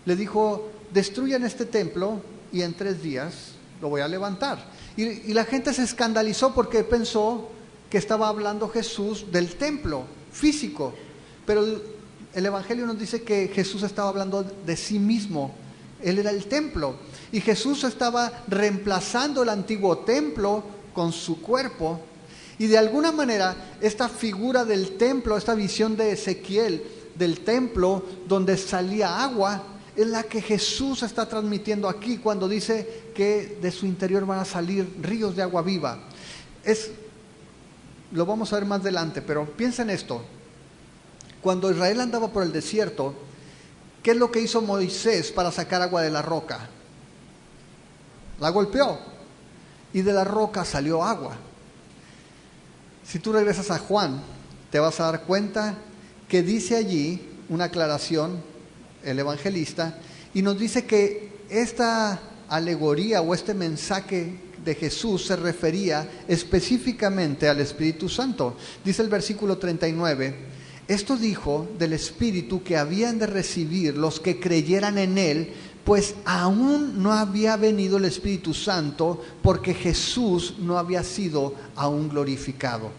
le dijo: destruyan este templo y en 3 días lo voy a levantar. Y la gente se escandalizó porque pensó que estaba hablando Jesús del templo físico. Pero el Evangelio nos dice que Jesús estaba hablando de sí mismo. Él era el templo. Y Jesús estaba reemplazando el antiguo templo con su cuerpo. Y de alguna manera, esta figura del templo, esta visión de Ezequiel del templo donde salía agua, es la que Jesús está transmitiendo aquí cuando dice que de su interior van a salir ríos de agua viva. Lo vamos a ver más adelante, pero piensa en esto. cuando Israel andaba por el desierto, ¿qué es lo que hizo Moisés para sacar agua de la roca? La golpeó y de la roca salió agua. Si tú regresas a Juan, te vas a dar cuenta que dice allí una aclaración, el evangelista, y nos dice que esta alegoría o este mensaje de Jesús se refería específicamente al Espíritu Santo. Dice el versículo 39, esto dijo del Espíritu que habían de recibir los que creyeran en Él, pues aún no había venido el Espíritu Santo, porque Jesús no había sido aún glorificado.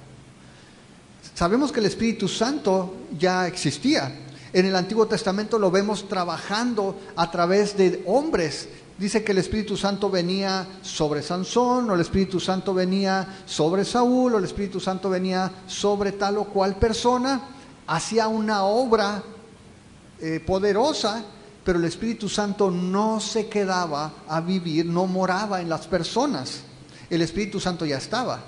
Sabemos que el Espíritu Santo ya existía. En el Antiguo Testamento lo vemos trabajando a través de hombres. Dice que el Espíritu Santo venía sobre Sansón, o el Espíritu Santo venía sobre Saúl, o el Espíritu Santo venía sobre tal o cual persona. Hacía una obra poderosa, pero el Espíritu Santo no se quedaba a vivir, no moraba en las personas. El Espíritu Santo ya estaba.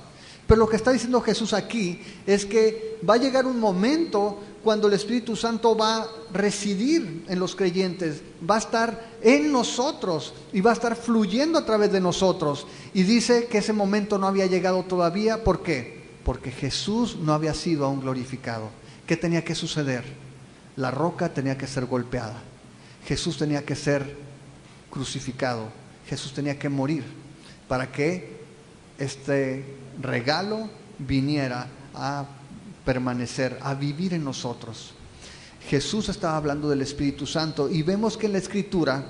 Pero lo que está diciendo Jesús aquí es que va a llegar un momento cuando el Espíritu Santo va a residir en los creyentes, va a estar en nosotros y va a estar fluyendo a través de nosotros. Y dice que ese momento no había llegado todavía. ¿Por qué? Porque Jesús no había sido aún glorificado. ¿Qué tenía que suceder? La roca tenía que ser golpeada. Jesús tenía que ser crucificado. Jesús tenía que morir para que este regalo viniera a permanecer, a vivir en nosotros. Jesús estaba hablando del Espíritu Santo y vemos que en la Escritura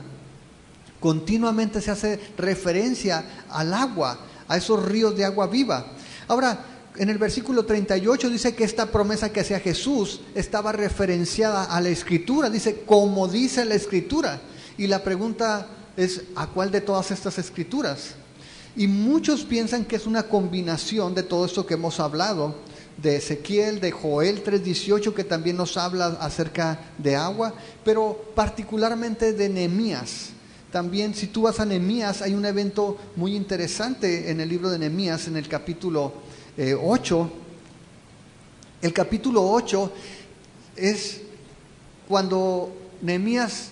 continuamente se hace referencia al agua, a esos ríos de agua viva. Ahora, en el versículo 38 dice que esta promesa que hacía Jesús estaba referenciada a la Escritura. Dice, como dice la Escritura. Y la pregunta es, ¿a cuál de todas estas Escrituras? Y muchos piensan que es una combinación de todo esto que hemos hablado, de Ezequiel, de Joel 3:18, que también nos habla acerca de agua, pero particularmente de Nehemías. También, si tú vas a Nehemías, hay un evento muy interesante en el libro de Nehemías, en el capítulo 8. El capítulo 8 es cuando Nehemías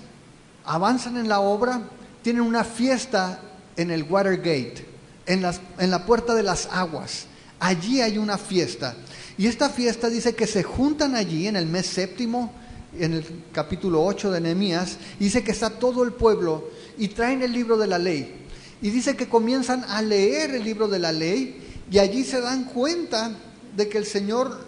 avanzan en la obra, tienen una fiesta en el Watergate, en la puerta de las aguas. Allí hay una fiesta. Y esta fiesta dice que se juntan allí en el mes séptimo, en el capítulo 8 de Nehemías, y dice que está todo el pueblo y traen el libro de la ley. Y dice que comienzan a leer el libro de la ley y allí se dan cuenta de que el Señor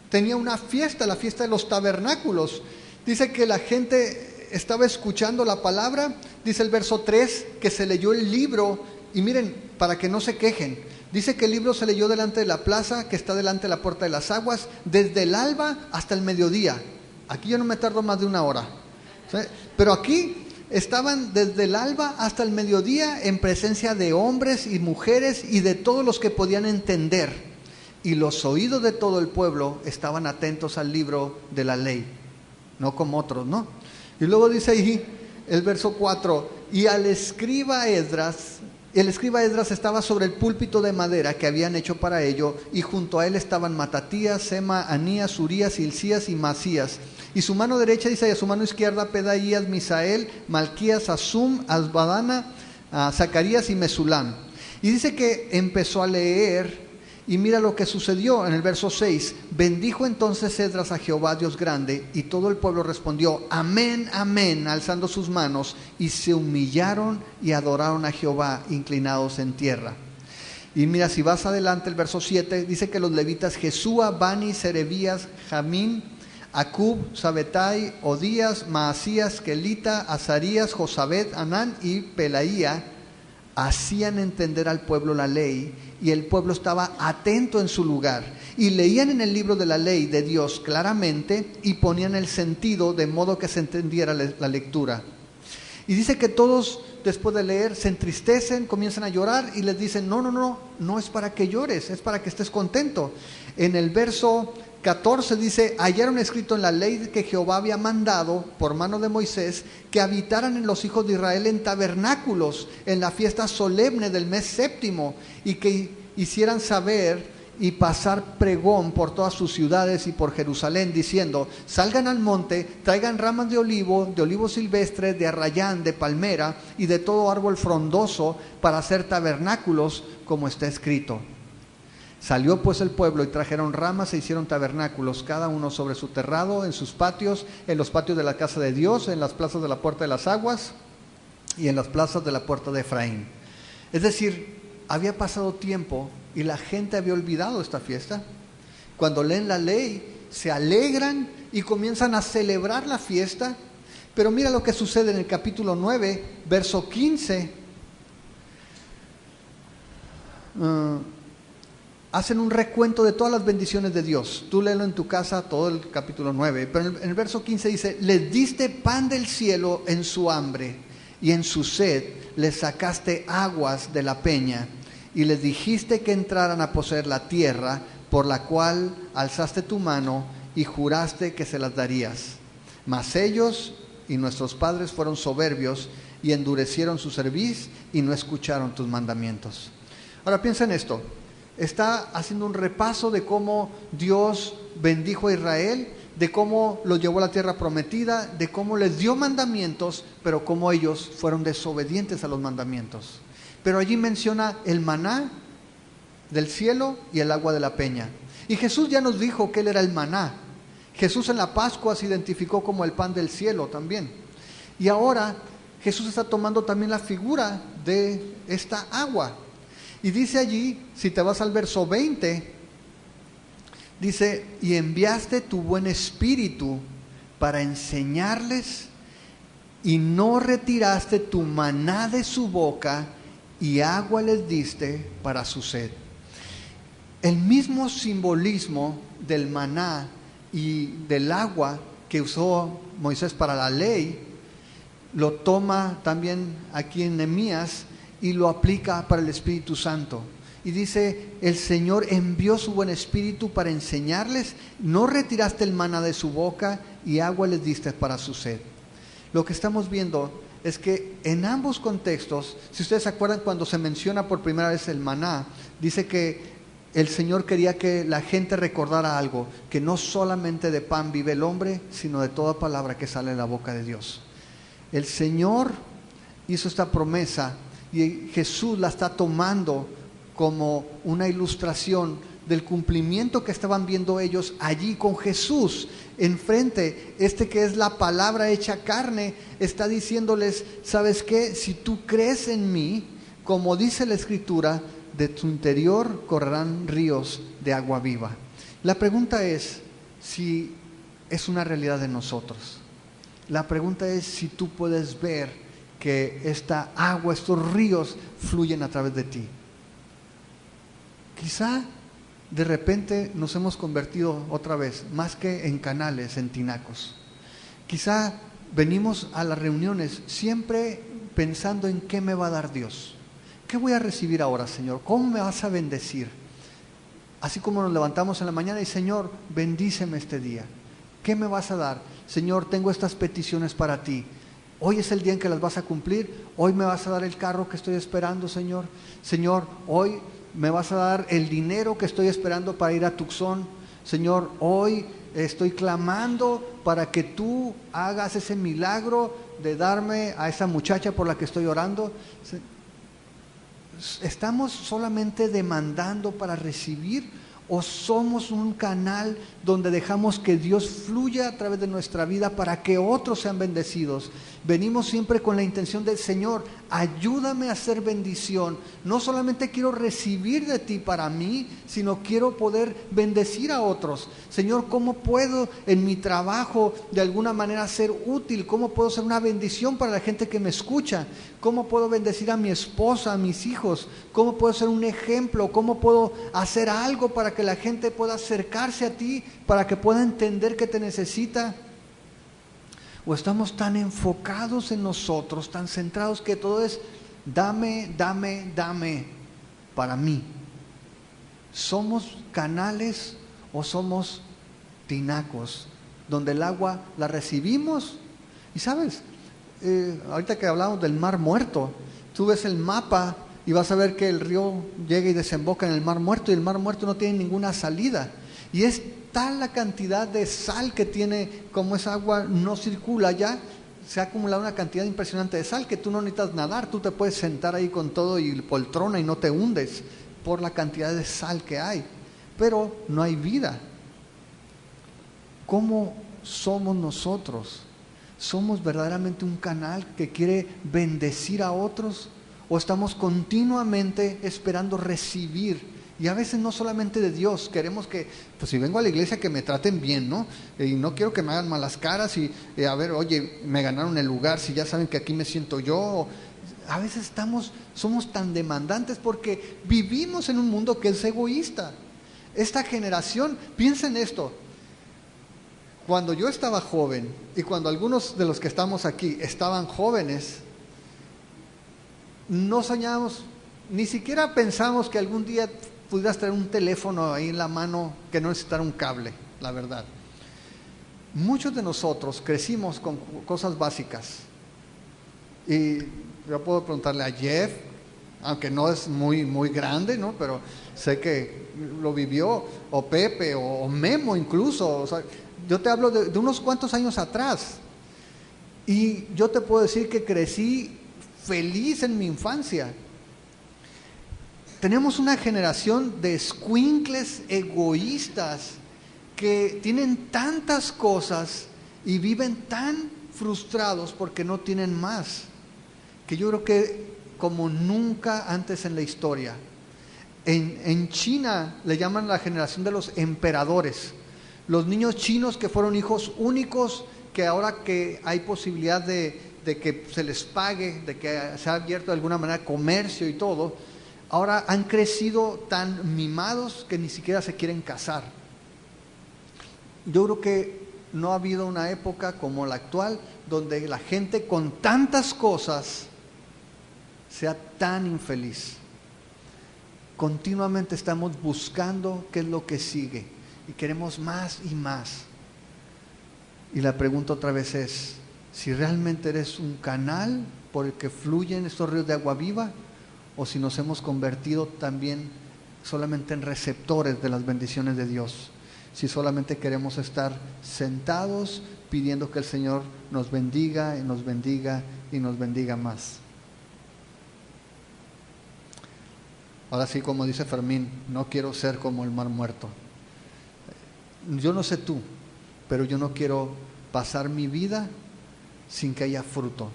tenía una fiesta, la fiesta de los tabernáculos. Dice que la gente estaba escuchando la palabra, dice el verso 3, que se leyó el libro, y miren, para que no se quejen, dice que el libro se leyó delante de la plaza, que está delante de la puerta de las aguas, desde el alba hasta el mediodía. Aquí yo no me tardo más de una hora, ¿sí? Pero aquí estaban desde el alba hasta el mediodía en presencia de hombres y mujeres y de todos los que podían entender. Y los oídos de todo el pueblo estaban atentos al libro de la ley, no como otros, ¿no? Y luego dice ahí el verso 4, y al escriba Esdras, el escriba Esdras estaba sobre el púlpito de madera que habían hecho para ello, y junto a él estaban Matatías, Sema, Anías, Urías, Hilcías y Masías. Y su mano derecha, dice, y a su mano izquierda, Pedaías, Misael, Malquías, Asum, Asbadana, Zacarías y Mesulam. Y dice que empezó a leer, y mira lo que sucedió en el verso 6. Bendijo entonces Esdras a Jehová Dios grande, y todo el pueblo respondió, amén, amén, alzando sus manos, y se humillaron y adoraron a Jehová, inclinados en tierra. Y mira, si vas adelante, el verso 7, dice que los levitas Jesúa, Bani, Serebías, Jamín, Acub, Sabetai, Odías, Maasías, Kelita, Azarías, Josabed, Anán y Pelaía hacían entender al pueblo la ley, y el pueblo estaba atento en su lugar, y leían en el libro de la ley de Dios claramente, y ponían el sentido de modo que se entendiera la lectura. Y dice que todos, después de leer, se entristecen, comienzan a llorar, y les dicen, no es para que llores, es para que estés contento. En el verso 14 dice, hallaron escrito en la ley que Jehová había mandado por mano de Moisés que habitaran en los hijos de Israel en tabernáculos en la fiesta solemne del mes séptimo, y que hicieran saber y pasar pregón por todas sus ciudades y por Jerusalén, diciendo: salgan al monte, traigan ramas de olivo silvestre, de arrayán, de palmera y de todo árbol frondoso para hacer tabernáculos, como está escrito. Salió pues el pueblo y trajeron ramas e hicieron tabernáculos, cada uno sobre su terrado, en sus patios, en los patios de la casa de Dios, en las plazas de la puerta de las aguas y en las plazas de la puerta de Efraín. Es decir, había pasado tiempo y la gente había olvidado esta fiesta. Cuando leen la ley, se alegran y comienzan a celebrar la fiesta. Pero mira lo que sucede en el capítulo 9, verso 15. Hacen un recuento de todas las bendiciones de Dios. Tú léelo en tu casa, todo el capítulo 9. Pero en el verso 15 dice: les diste pan del cielo en su hambre, y en su sed les sacaste aguas de la peña, y les dijiste que entraran a poseer la tierra, por la cual alzaste tu mano y juraste que se las darías. Mas ellos y nuestros padres fueron soberbios y endurecieron su cerviz y no escucharon tus mandamientos. Ahora piensa en esto. Está haciendo un repaso de cómo Dios bendijo a Israel, de cómo los llevó a la tierra prometida, de cómo les dio mandamientos, pero cómo ellos fueron desobedientes a los mandamientos. Pero allí menciona el maná del cielo y el agua de la peña. Y Jesús ya nos dijo que Él era el maná. Jesús en la Pascua se identificó como el pan del cielo también. Y ahora Jesús está tomando también la figura de esta agua. Y dice allí, si te vas al verso 20, dice: y enviaste tu buen espíritu para enseñarles, y no retiraste tu maná de su boca, y agua les diste para su sed. El mismo simbolismo del maná y del agua que usó Moisés para la ley, lo toma también aquí en Nehemías y lo aplica para el Espíritu Santo. Y dice: el Señor envió su buen espíritu para enseñarles, no retiraste el maná de su boca, y agua les diste para su sed. Lo que estamos viendo es que en ambos contextos, si ustedes se acuerdan, cuando se menciona por primera vez el maná, dice que el Señor quería que la gente recordara algo, que no solamente de pan vive el hombre, sino de toda palabra que sale de la boca de Dios. El Señor hizo esta promesa y Jesús la está tomando como una ilustración del cumplimiento que estaban viendo ellos allí con Jesús enfrente. Que es la palabra hecha carne, está diciéndoles: ¿sabes qué? Si tú crees en mí, como dice la Escritura, de tu interior correrán ríos de agua viva. La pregunta es si es una realidad en nosotros. La pregunta es si tú puedes ver que esta agua, estos ríos fluyen a través de ti. Quizá de repente nos hemos convertido otra vez, más que en canales, en tinacos. Quizá venimos a las reuniones siempre pensando en qué me va a dar Dios. ¿Qué voy a recibir ahora, Señor? ¿Cómo me vas a bendecir? Así como nos levantamos en la mañana y: Señor, bendíceme este día. ¿Qué me vas a dar? Señor, tengo estas peticiones para ti. Hoy es el día en que las vas a cumplir. Hoy me vas a dar el carro que estoy esperando, Señor. Señor, hoy me vas a dar el dinero que estoy esperando para ir a Tucson. Señor, hoy estoy clamando para que tú hagas ese milagro de darme a esa muchacha por la que estoy orando. ¿Estamos solamente demandando para recibir, o somos un canal donde dejamos que Dios fluya a través de nuestra vida para que otros sean bendecidos? Venimos siempre con la intención de: Señor, ayúdame a hacer bendición. No solamente quiero recibir de ti para mí, sino quiero poder bendecir a otros. Señor, ¿cómo puedo en mi trabajo de alguna manera ser útil? ¿Cómo puedo ser una bendición para la gente que me escucha? ¿Cómo puedo bendecir a mi esposa, a mis hijos? ¿Cómo puedo ser un ejemplo? ¿Cómo puedo hacer algo para que la gente pueda acercarse a ti, para que pueda entender que te necesita? ¿O estamos tan enfocados en nosotros, tan centrados, que todo es dame, dame, dame para mí? ¿Somos canales o somos tinacos donde el agua la recibimos? Y sabes, ahorita que hablamos del Mar Muerto, tú ves el mapa y vas a ver que el río llega y desemboca en el Mar Muerto, y el Mar Muerto no tiene ninguna salida. Y es tal la cantidad de sal que tiene, como esa agua no circula ya, se ha acumulado una cantidad impresionante de sal que tú no necesitas nadar, tú te puedes sentar ahí con todo y poltrona y no te hundes por la cantidad de sal que hay, pero no hay vida. ¿Cómo somos nosotros? ¿Somos verdaderamente un canal que quiere bendecir a otros? ¿O estamos continuamente esperando recibir? Y a veces no solamente de Dios, queremos que, pues si vengo a la iglesia que me traten bien, ¿no? Y no quiero que me hagan malas caras y a ver, oye, me ganaron el lugar, si ya saben que aquí me siento yo. A veces somos tan demandantes porque vivimos en un mundo que es egoísta. Esta generación, piensa en esto. Cuando yo estaba joven y cuando algunos de los que estamos aquí estaban jóvenes, no soñábamos, ni siquiera pensamos que algún día pudieras tener un teléfono ahí en la mano que no necesitara un cable, la verdad. Muchos de nosotros crecimos con cosas básicas. Y yo puedo preguntarle a Jeff, aunque no es muy grande, ¿no? Pero sé que lo vivió, o Pepe, o Memo incluso. O sea, yo te hablo de unos cuantos años atrás. Y yo te puedo decir que crecí feliz en mi infancia. Tenemos una generación de escuincles egoístas que tienen tantas cosas y viven tan frustrados porque no tienen más, que yo creo que como nunca antes en la historia. En China le llaman la generación de los emperadores. Los niños chinos que fueron hijos únicos, que ahora que hay posibilidad de que se les pague, de que se ha abierto de alguna manera comercio y todo, ahora han crecido tan mimados que ni siquiera se quieren casar. Yo creo que no ha habido una época como la actual donde la gente con tantas cosas sea tan infeliz. Continuamente estamos buscando qué es lo que sigue y queremos más y más. Y la pregunta otra vez es, si realmente eres un canal por el que fluyen estos ríos de agua viva, o si nos hemos convertido también solamente en receptores de las bendiciones de Dios, si solamente queremos estar sentados pidiendo que el Señor nos bendiga y nos bendiga y nos bendiga más. Ahora sí, como dice Fermín, no quiero ser como el Mar Muerto. Yo no sé tú, pero yo no quiero pasar mi vida sin que haya fruto.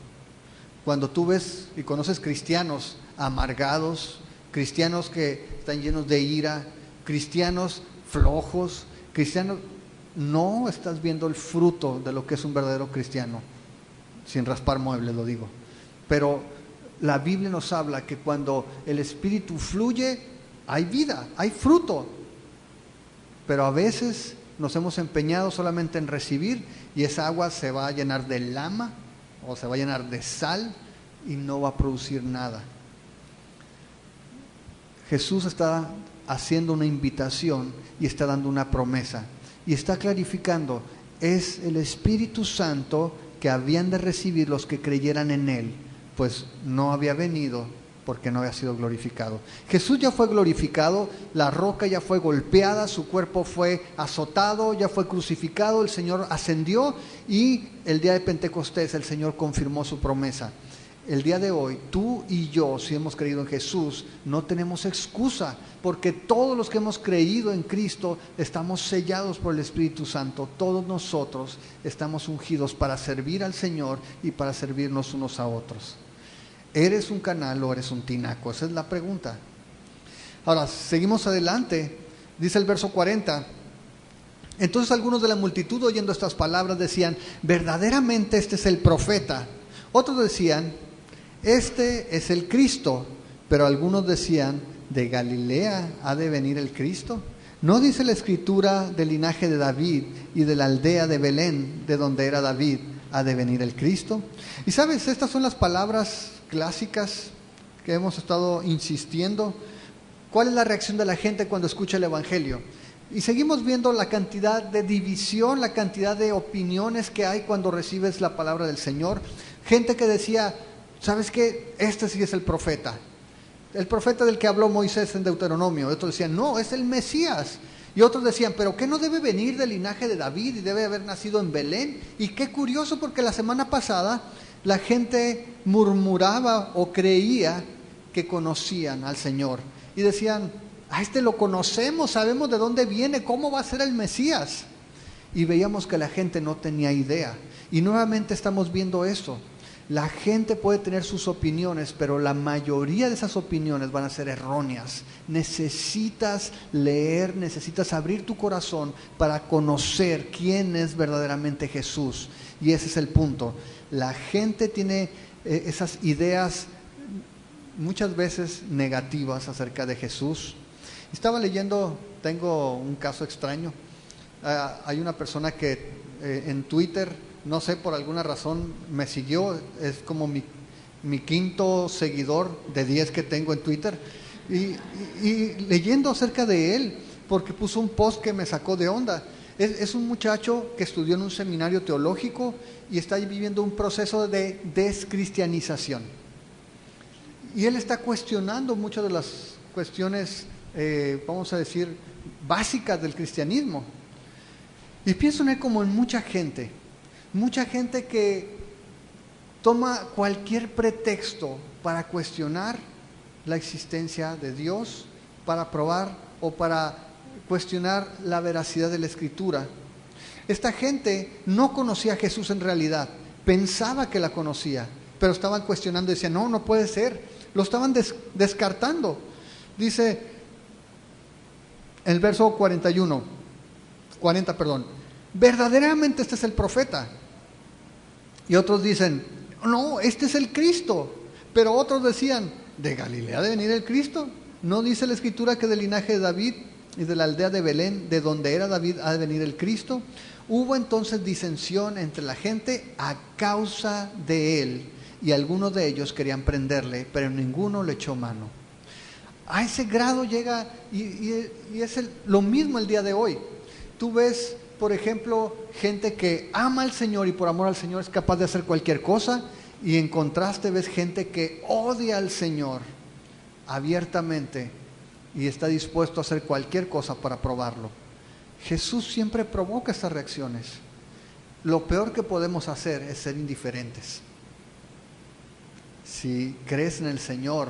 Cuando tú ves y conoces cristianos amargados, cristianos que están llenos de ira, cristianos flojos, cristianos, no estás viendo el fruto de lo que es un verdadero cristiano, sin raspar muebles lo digo. Pero la Biblia nos habla que cuando el Espíritu fluye, hay vida, hay fruto. Pero a veces nos hemos empeñado solamente en recibir y esa agua se va a llenar de lama o se va a llenar de sal y no va a producir nada. Jesús está haciendo una invitación y está dando una promesa y está clarificando, es el Espíritu Santo que habían de recibir los que creyeran en Él, pues no había venido porque no había sido glorificado. Jesús ya fue glorificado, la roca ya fue golpeada, su cuerpo fue azotado, ya fue crucificado, el Señor ascendió y el día de Pentecostés el Señor confirmó su promesa. El día de hoy, tú y yo, si hemos creído en Jesús, no tenemos excusa, porque todos los que hemos creído en Cristo estamos sellados por el Espíritu Santo. Todos nosotros estamos ungidos para servir al Señor y para servirnos unos a otros. ¿Eres un canal o eres un tinaco? Esa es la pregunta. Ahora, seguimos adelante. Dice el verso 40. Entonces algunos de la multitud, oyendo estas palabras, decían, verdaderamente este es el profeta. Otros decían, este es el Cristo. Pero algunos decían, ¿de Galilea ha de venir el Cristo? ¿No dice la Escritura del linaje de David y de la aldea de Belén, de donde era David, ha de venir el Cristo? Y sabes, estas son las palabras clásicas que hemos estado insistiendo. ¿Cuál es la reacción de la gente cuando escucha el Evangelio? Y seguimos viendo la cantidad de división, la cantidad de opiniones que hay cuando recibes la palabra del Señor. Gente que decía, ¿sabes qué? Este sí es el profeta. el profeta del que habló Moisés en Deuteronomio. Otros decían, no, es el Mesías. Y otros decían, pero ¿qué no debe venir del linaje de David y debe haber nacido en Belén? Y qué curioso, porque la semana pasada la gente murmuraba o creía que conocían al Señor. Y decían, a este lo conocemos, sabemos de dónde viene, ¿cómo va a ser el Mesías? Y veíamos que la gente no tenía idea. Y nuevamente estamos viendo eso. La gente puede tener sus opiniones, pero la mayoría de esas opiniones van a ser erróneas. Necesitas leer, necesitas abrir tu corazón para conocer quién es verdaderamente Jesús. Y ese es el punto. La gente tiene esas ideas muchas veces negativas acerca de Jesús. Estaba leyendo, tengo un caso extraño. Hay una persona que en Twitter, no sé, por alguna razón me siguió, es como mi quinto seguidor de 10 que tengo en Twitter, y leyendo acerca de él, porque puso un post que me sacó de onda. Es un muchacho que estudió en un seminario teológico y está viviendo un proceso de descristianización. Y él está cuestionando muchas de las cuestiones, vamos a decir, básicas del cristianismo. Y pienso en él como en mucha gente que toma cualquier pretexto para cuestionar la existencia de Dios, para probar o para cuestionar la veracidad de la Escritura. Esta gente no conocía a Jesús en realidad, pensaba que la conocía, pero estaban cuestionando y decían, no puede ser, lo estaban descartando. Dice el verso 40, verdaderamente este es el profeta. Y otros dicen, no, este es el Cristo. Pero otros decían, ¿de Galilea debe venir el Cristo? ¿No dice la Escritura que del linaje de David y de la aldea de Belén, de donde era David, ha de venir el Cristo? Hubo entonces disensión entre la gente a causa de él, y algunos de ellos querían prenderle, pero ninguno le echó mano. A ese grado llega, y es lo mismo el día de hoy. Tú ves, por ejemplo, gente que ama al Señor y por amor al Señor es capaz de hacer cualquier cosa, y en contraste ves gente que odia al Señor abiertamente y está dispuesto a hacer cualquier cosa para probarlo. Jesús siempre provoca estas reacciones. Lo peor que podemos hacer es ser indiferentes. Si crees en el Señor,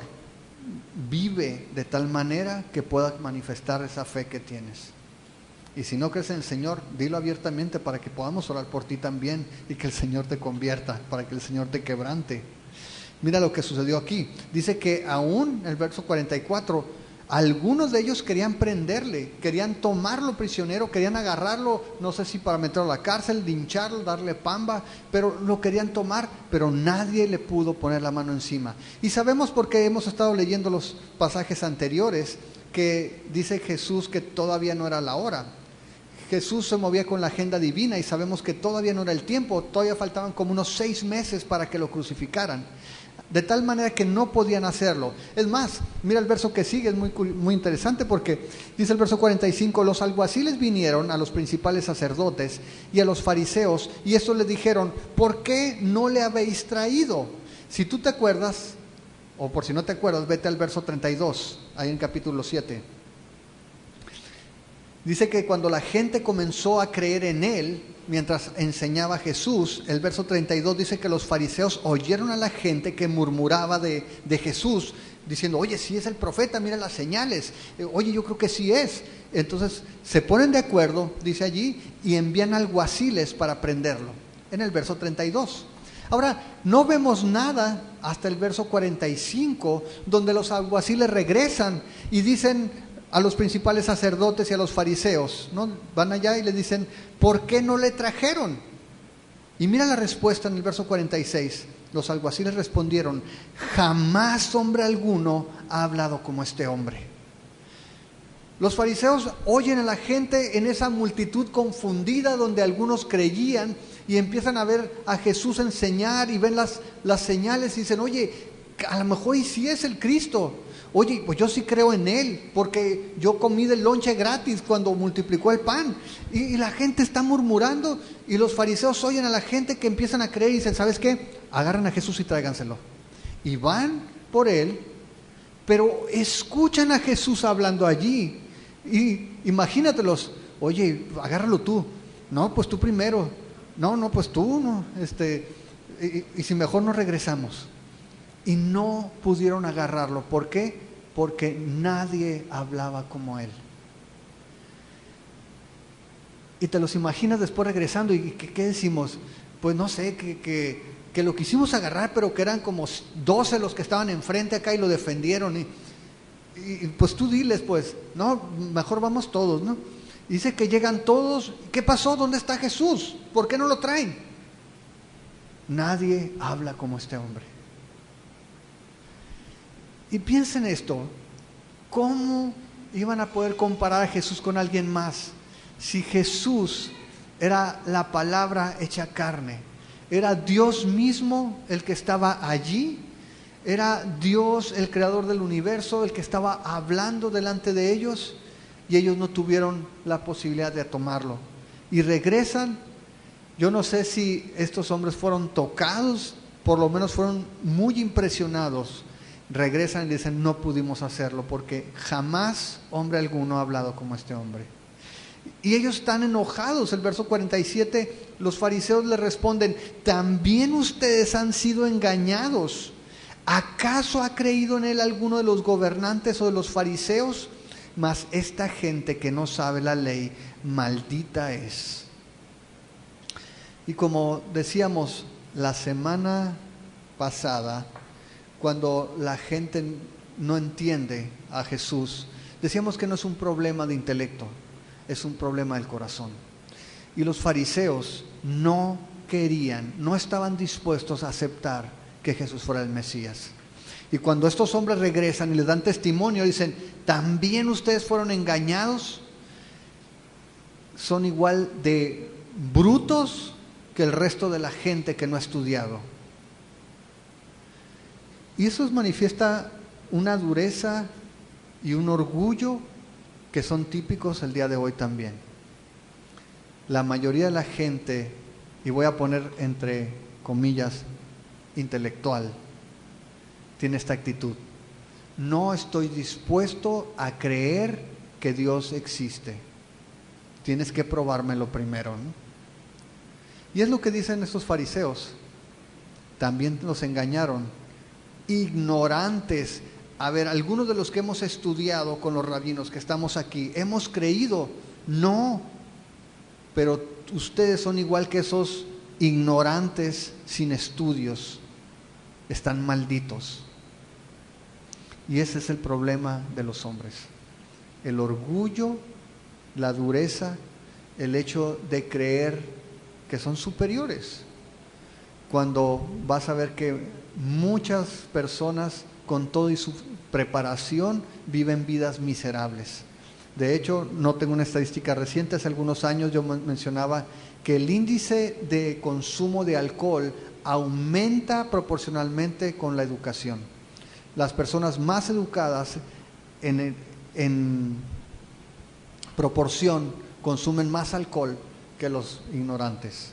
vive de tal manera que puedas manifestar esa fe que tienes. Y si no crees en el Señor, dilo abiertamente para que podamos orar por ti también y que el Señor te convierta, para que el Señor te quebrante. Mira lo que sucedió aquí. Dice que aún, el verso 44, algunos de ellos querían prenderle, querían tomarlo prisionero, querían agarrarlo, no sé si para meterlo a la cárcel, lincharlo, darle pamba, pero lo querían tomar, pero nadie le pudo poner la mano encima. Y sabemos, porque hemos estado leyendo los pasajes anteriores, que dice Jesús que todavía no era la hora. Jesús se movía con la agenda divina y sabemos que todavía no era el tiempo, todavía faltaban como unos 6 meses para que lo crucificaran. De tal manera que no podían hacerlo. Es más, mira el verso que sigue, es muy interesante, porque dice el verso 45, los alguaciles vinieron a los principales sacerdotes y a los fariseos, y estos les dijeron, ¿por qué no le habéis traído? Si tú te acuerdas, o por si no te acuerdas, vete al verso 32, ahí en capítulo 7. Dice que cuando la gente comenzó a creer en él, mientras enseñaba Jesús, el verso 32 dice que los fariseos oyeron a la gente que murmuraba de Jesús, diciendo, oye, sí es el profeta, mira las señales, oye, yo creo que sí es. Entonces se ponen de acuerdo, dice allí, y envían alguaciles para prenderlo, en el verso 32. Ahora, no vemos nada hasta el verso 45, donde los alguaciles regresan y dicen a los principales sacerdotes y a los fariseos, ¿no? Van allá y les dicen, ¿por qué no le trajeron? Y mira la respuesta en el verso 46. Los alguaciles respondieron, jamás hombre alguno ha hablado como este hombre. Los fariseos oyen a la gente en esa multitud confundida, donde algunos creían y empiezan a ver a Jesús enseñar y ven las señales y dicen, oye, a lo mejor y sí es el Cristo. Oye, pues yo sí creo en él, porque yo comí del lonche gratis cuando multiplicó el pan. Y la gente está murmurando, y los fariseos oyen a la gente que empiezan a creer y dicen, ¿sabes qué? Agarran a Jesús y tráiganselo. Y van por él pero escuchan a Jesús hablando allí. Y imagínatelos, oye, agárralo tú. No, pues tú primero. No, pues tú, no. Y si mejor nos regresamos. Y no pudieron agarrarlo. ¿Por qué? Porque nadie hablaba como él. Y te los imaginas después regresando. ¿Y qué decimos? Pues no sé, que lo quisimos agarrar, pero que eran como 12 los que estaban enfrente acá y lo defendieron. Y pues tú diles, pues, no, mejor vamos todos, ¿no? Dice que llegan todos. ¿Qué pasó? ¿Dónde está Jesús? ¿Por qué no lo traen? Nadie habla como este hombre. Y piensen esto, ¿cómo iban a poder comparar a Jesús con alguien más? Si Jesús era la palabra hecha carne, era Dios mismo el que estaba allí, era Dios el creador del universo, el que estaba hablando delante de ellos, y ellos no tuvieron la posibilidad de tomarlo. Y regresan. Yo no sé si estos hombres fueron tocados, por lo menos fueron muy impresionados. Regresan y dicen, no pudimos hacerlo porque jamás hombre alguno ha hablado como este hombre. Y ellos están enojados. El verso 47, los fariseos le responden, ¿también ustedes han sido engañados? ¿Acaso ha creído en él alguno de los gobernantes o de los fariseos? Mas esta gente que no sabe la ley, maldita es. Y como decíamos la semana pasada, cuando la gente no entiende a Jesús, decíamos que no es un problema de intelecto, es un problema del corazón. Y los fariseos no querían, no estaban dispuestos a aceptar que Jesús fuera el Mesías. Y cuando estos hombres regresan y les dan testimonio, dicen, ¿también ustedes fueron engañados? Son igual de brutos que el resto de la gente que no ha estudiado. Y eso manifiesta una dureza y un orgullo que son típicos el día de hoy también. La mayoría de la gente, y voy a poner entre comillas, intelectual, tiene esta actitud. No estoy dispuesto a creer que Dios existe. Tienes que probármelo primero, ¿no? Y es lo que dicen estos fariseos. También los engañaron. Ignorantes. A ver, algunos de los que hemos estudiado con los rabinos que estamos aquí, hemos creído. No, pero ustedes son igual que esos ignorantes sin estudios. Están malditos. Y ese es el problema de los hombres. El orgullo, la dureza, el hecho de creer que son superiores. Cuando vas a ver que muchas personas con todo y su preparación viven vidas miserables. De hecho, no tengo una estadística reciente, hace algunos años yo mencionaba que el índice de consumo de alcohol aumenta proporcionalmente con la educación. Las personas más educadas en proporción consumen más alcohol que los ignorantes.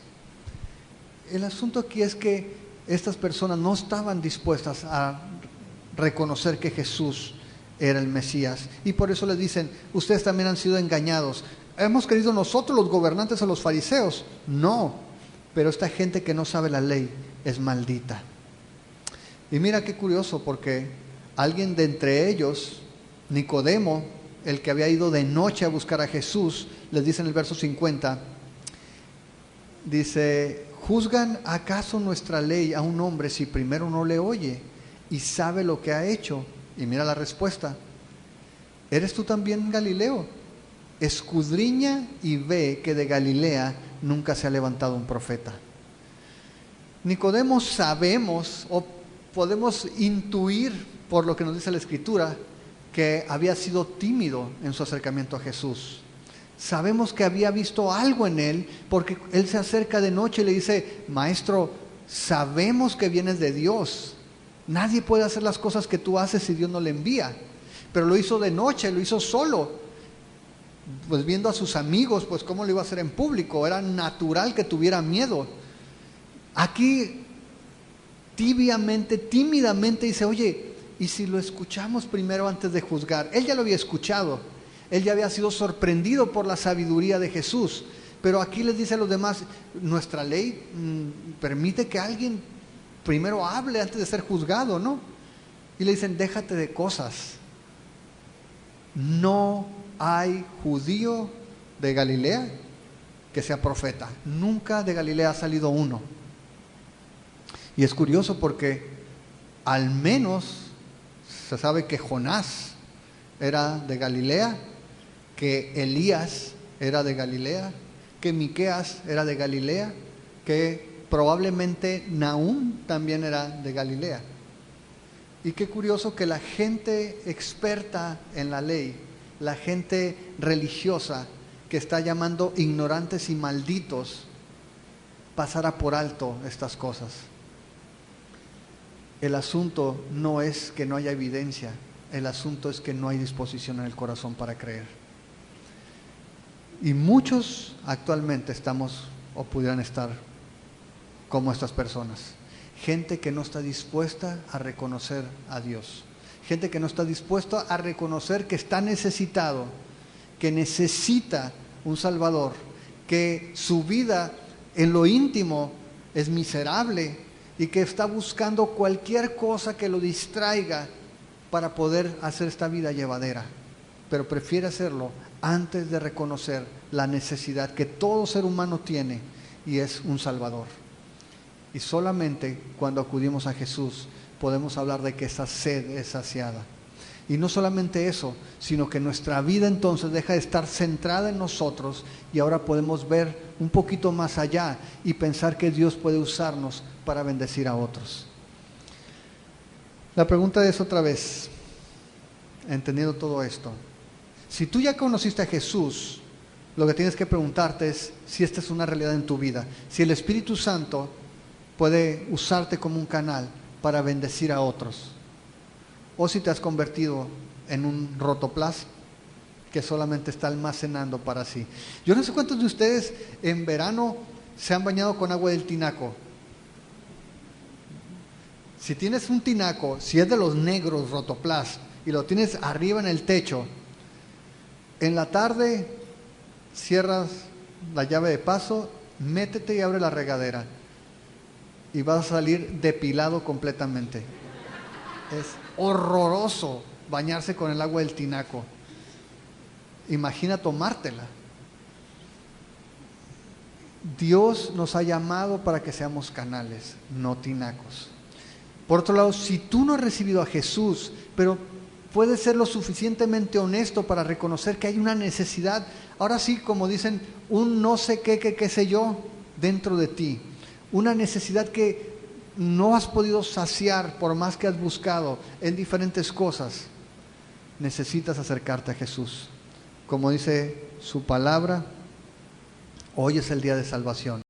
El asunto aquí es que estas personas no estaban dispuestas a reconocer que Jesús era el Mesías, y por eso les dicen, ustedes también han sido engañados. ¿Hemos creído nosotros los gobernantes o los fariseos? No, pero esta gente que no sabe la ley es maldita. Y mira qué curioso, porque alguien de entre ellos, Nicodemo, el que había ido de noche a buscar a Jesús, les dice en el verso 50, dice, ¿juzgan acaso nuestra ley a un hombre si primero no le oye y sabe lo que ha hecho? Y mira la respuesta, ¿eres tú también Galileo? Escudriña y ve que de Galilea nunca se ha levantado un profeta. Nicodemo sabemos o podemos intuir por lo que nos dice la Escritura que había sido tímido en su acercamiento a Jesús. Sabemos que había visto algo en él porque él se acerca de noche y le dice, Maestro, sabemos que vienes de Dios. Nadie puede hacer las cosas que tú haces si Dios no le envía. Pero lo hizo de noche, lo hizo solo. Pues viendo a sus amigos, pues cómo lo iba a hacer en público. Era natural que tuviera miedo. Aquí tibiamente, tímidamente dice, oye, ¿y si lo escuchamos primero antes de juzgar? Él ya lo había escuchado, él ya había sido sorprendido por la sabiduría de Jesús, pero aquí les dice a los demás, nuestra ley permite que alguien primero hable antes de ser juzgado, ¿no? Y le dicen, déjate de cosas. No hay judío de Galilea que sea profeta. Nunca de Galilea ha salido uno. Y es curioso porque al menos se sabe que Jonás era de Galilea, que Elías era de Galilea, que Miqueas era de Galilea, que probablemente Nahum también era de Galilea. Y qué curioso que la gente experta en la ley, la gente religiosa que está llamando ignorantes y malditos, pasara por alto estas cosas. El asunto no es que no haya evidencia, el asunto es que no hay disposición en el corazón para creer. Y muchos actualmente estamos o pudieran estar como estas personas. Gente que no está dispuesta a reconocer a Dios. Gente que no está dispuesta a reconocer que está necesitado, que necesita un Salvador, que su vida en lo íntimo es miserable y que está buscando cualquier cosa que lo distraiga para poder hacer esta vida llevadera. Pero prefiere hacerlo antes de reconocer la necesidad que todo ser humano tiene, y es un Salvador. Y solamente cuando acudimos a Jesús podemos hablar de que esa sed es saciada. Y no solamente eso, sino que nuestra vida entonces deja de estar centrada en nosotros y ahora podemos ver un poquito más allá y pensar que Dios puede usarnos para bendecir a otros. La pregunta es otra vez, entendiendo todo esto, si tú ya conociste a Jesús, lo que tienes que preguntarte es si esta es una realidad en tu vida, si el Espíritu Santo puede usarte como un canal para bendecir a otros, o si te has convertido en un rotoplas que solamente está almacenando para sí. Yo no sé cuántos de ustedes en verano se han bañado con agua del tinaco. Si tienes un tinaco, si es de los negros rotoplas y lo tienes arriba en el techo, en la tarde cierras la llave de paso, métete y abre la regadera y vas a salir depilado completamente. Es horroroso bañarse con el agua del tinaco. Imagina tomártela. Dios nos ha llamado para que seamos canales, no tinacos. Por otro lado, si tú no has recibido a Jesús, pero puedes ser lo suficientemente honesto para reconocer que hay una necesidad, ahora sí, como dicen, un no sé qué sé yo dentro de ti, una necesidad que no has podido saciar por más que has buscado en diferentes cosas, necesitas acercarte a Jesús. Como dice su palabra, hoy es el día de salvación.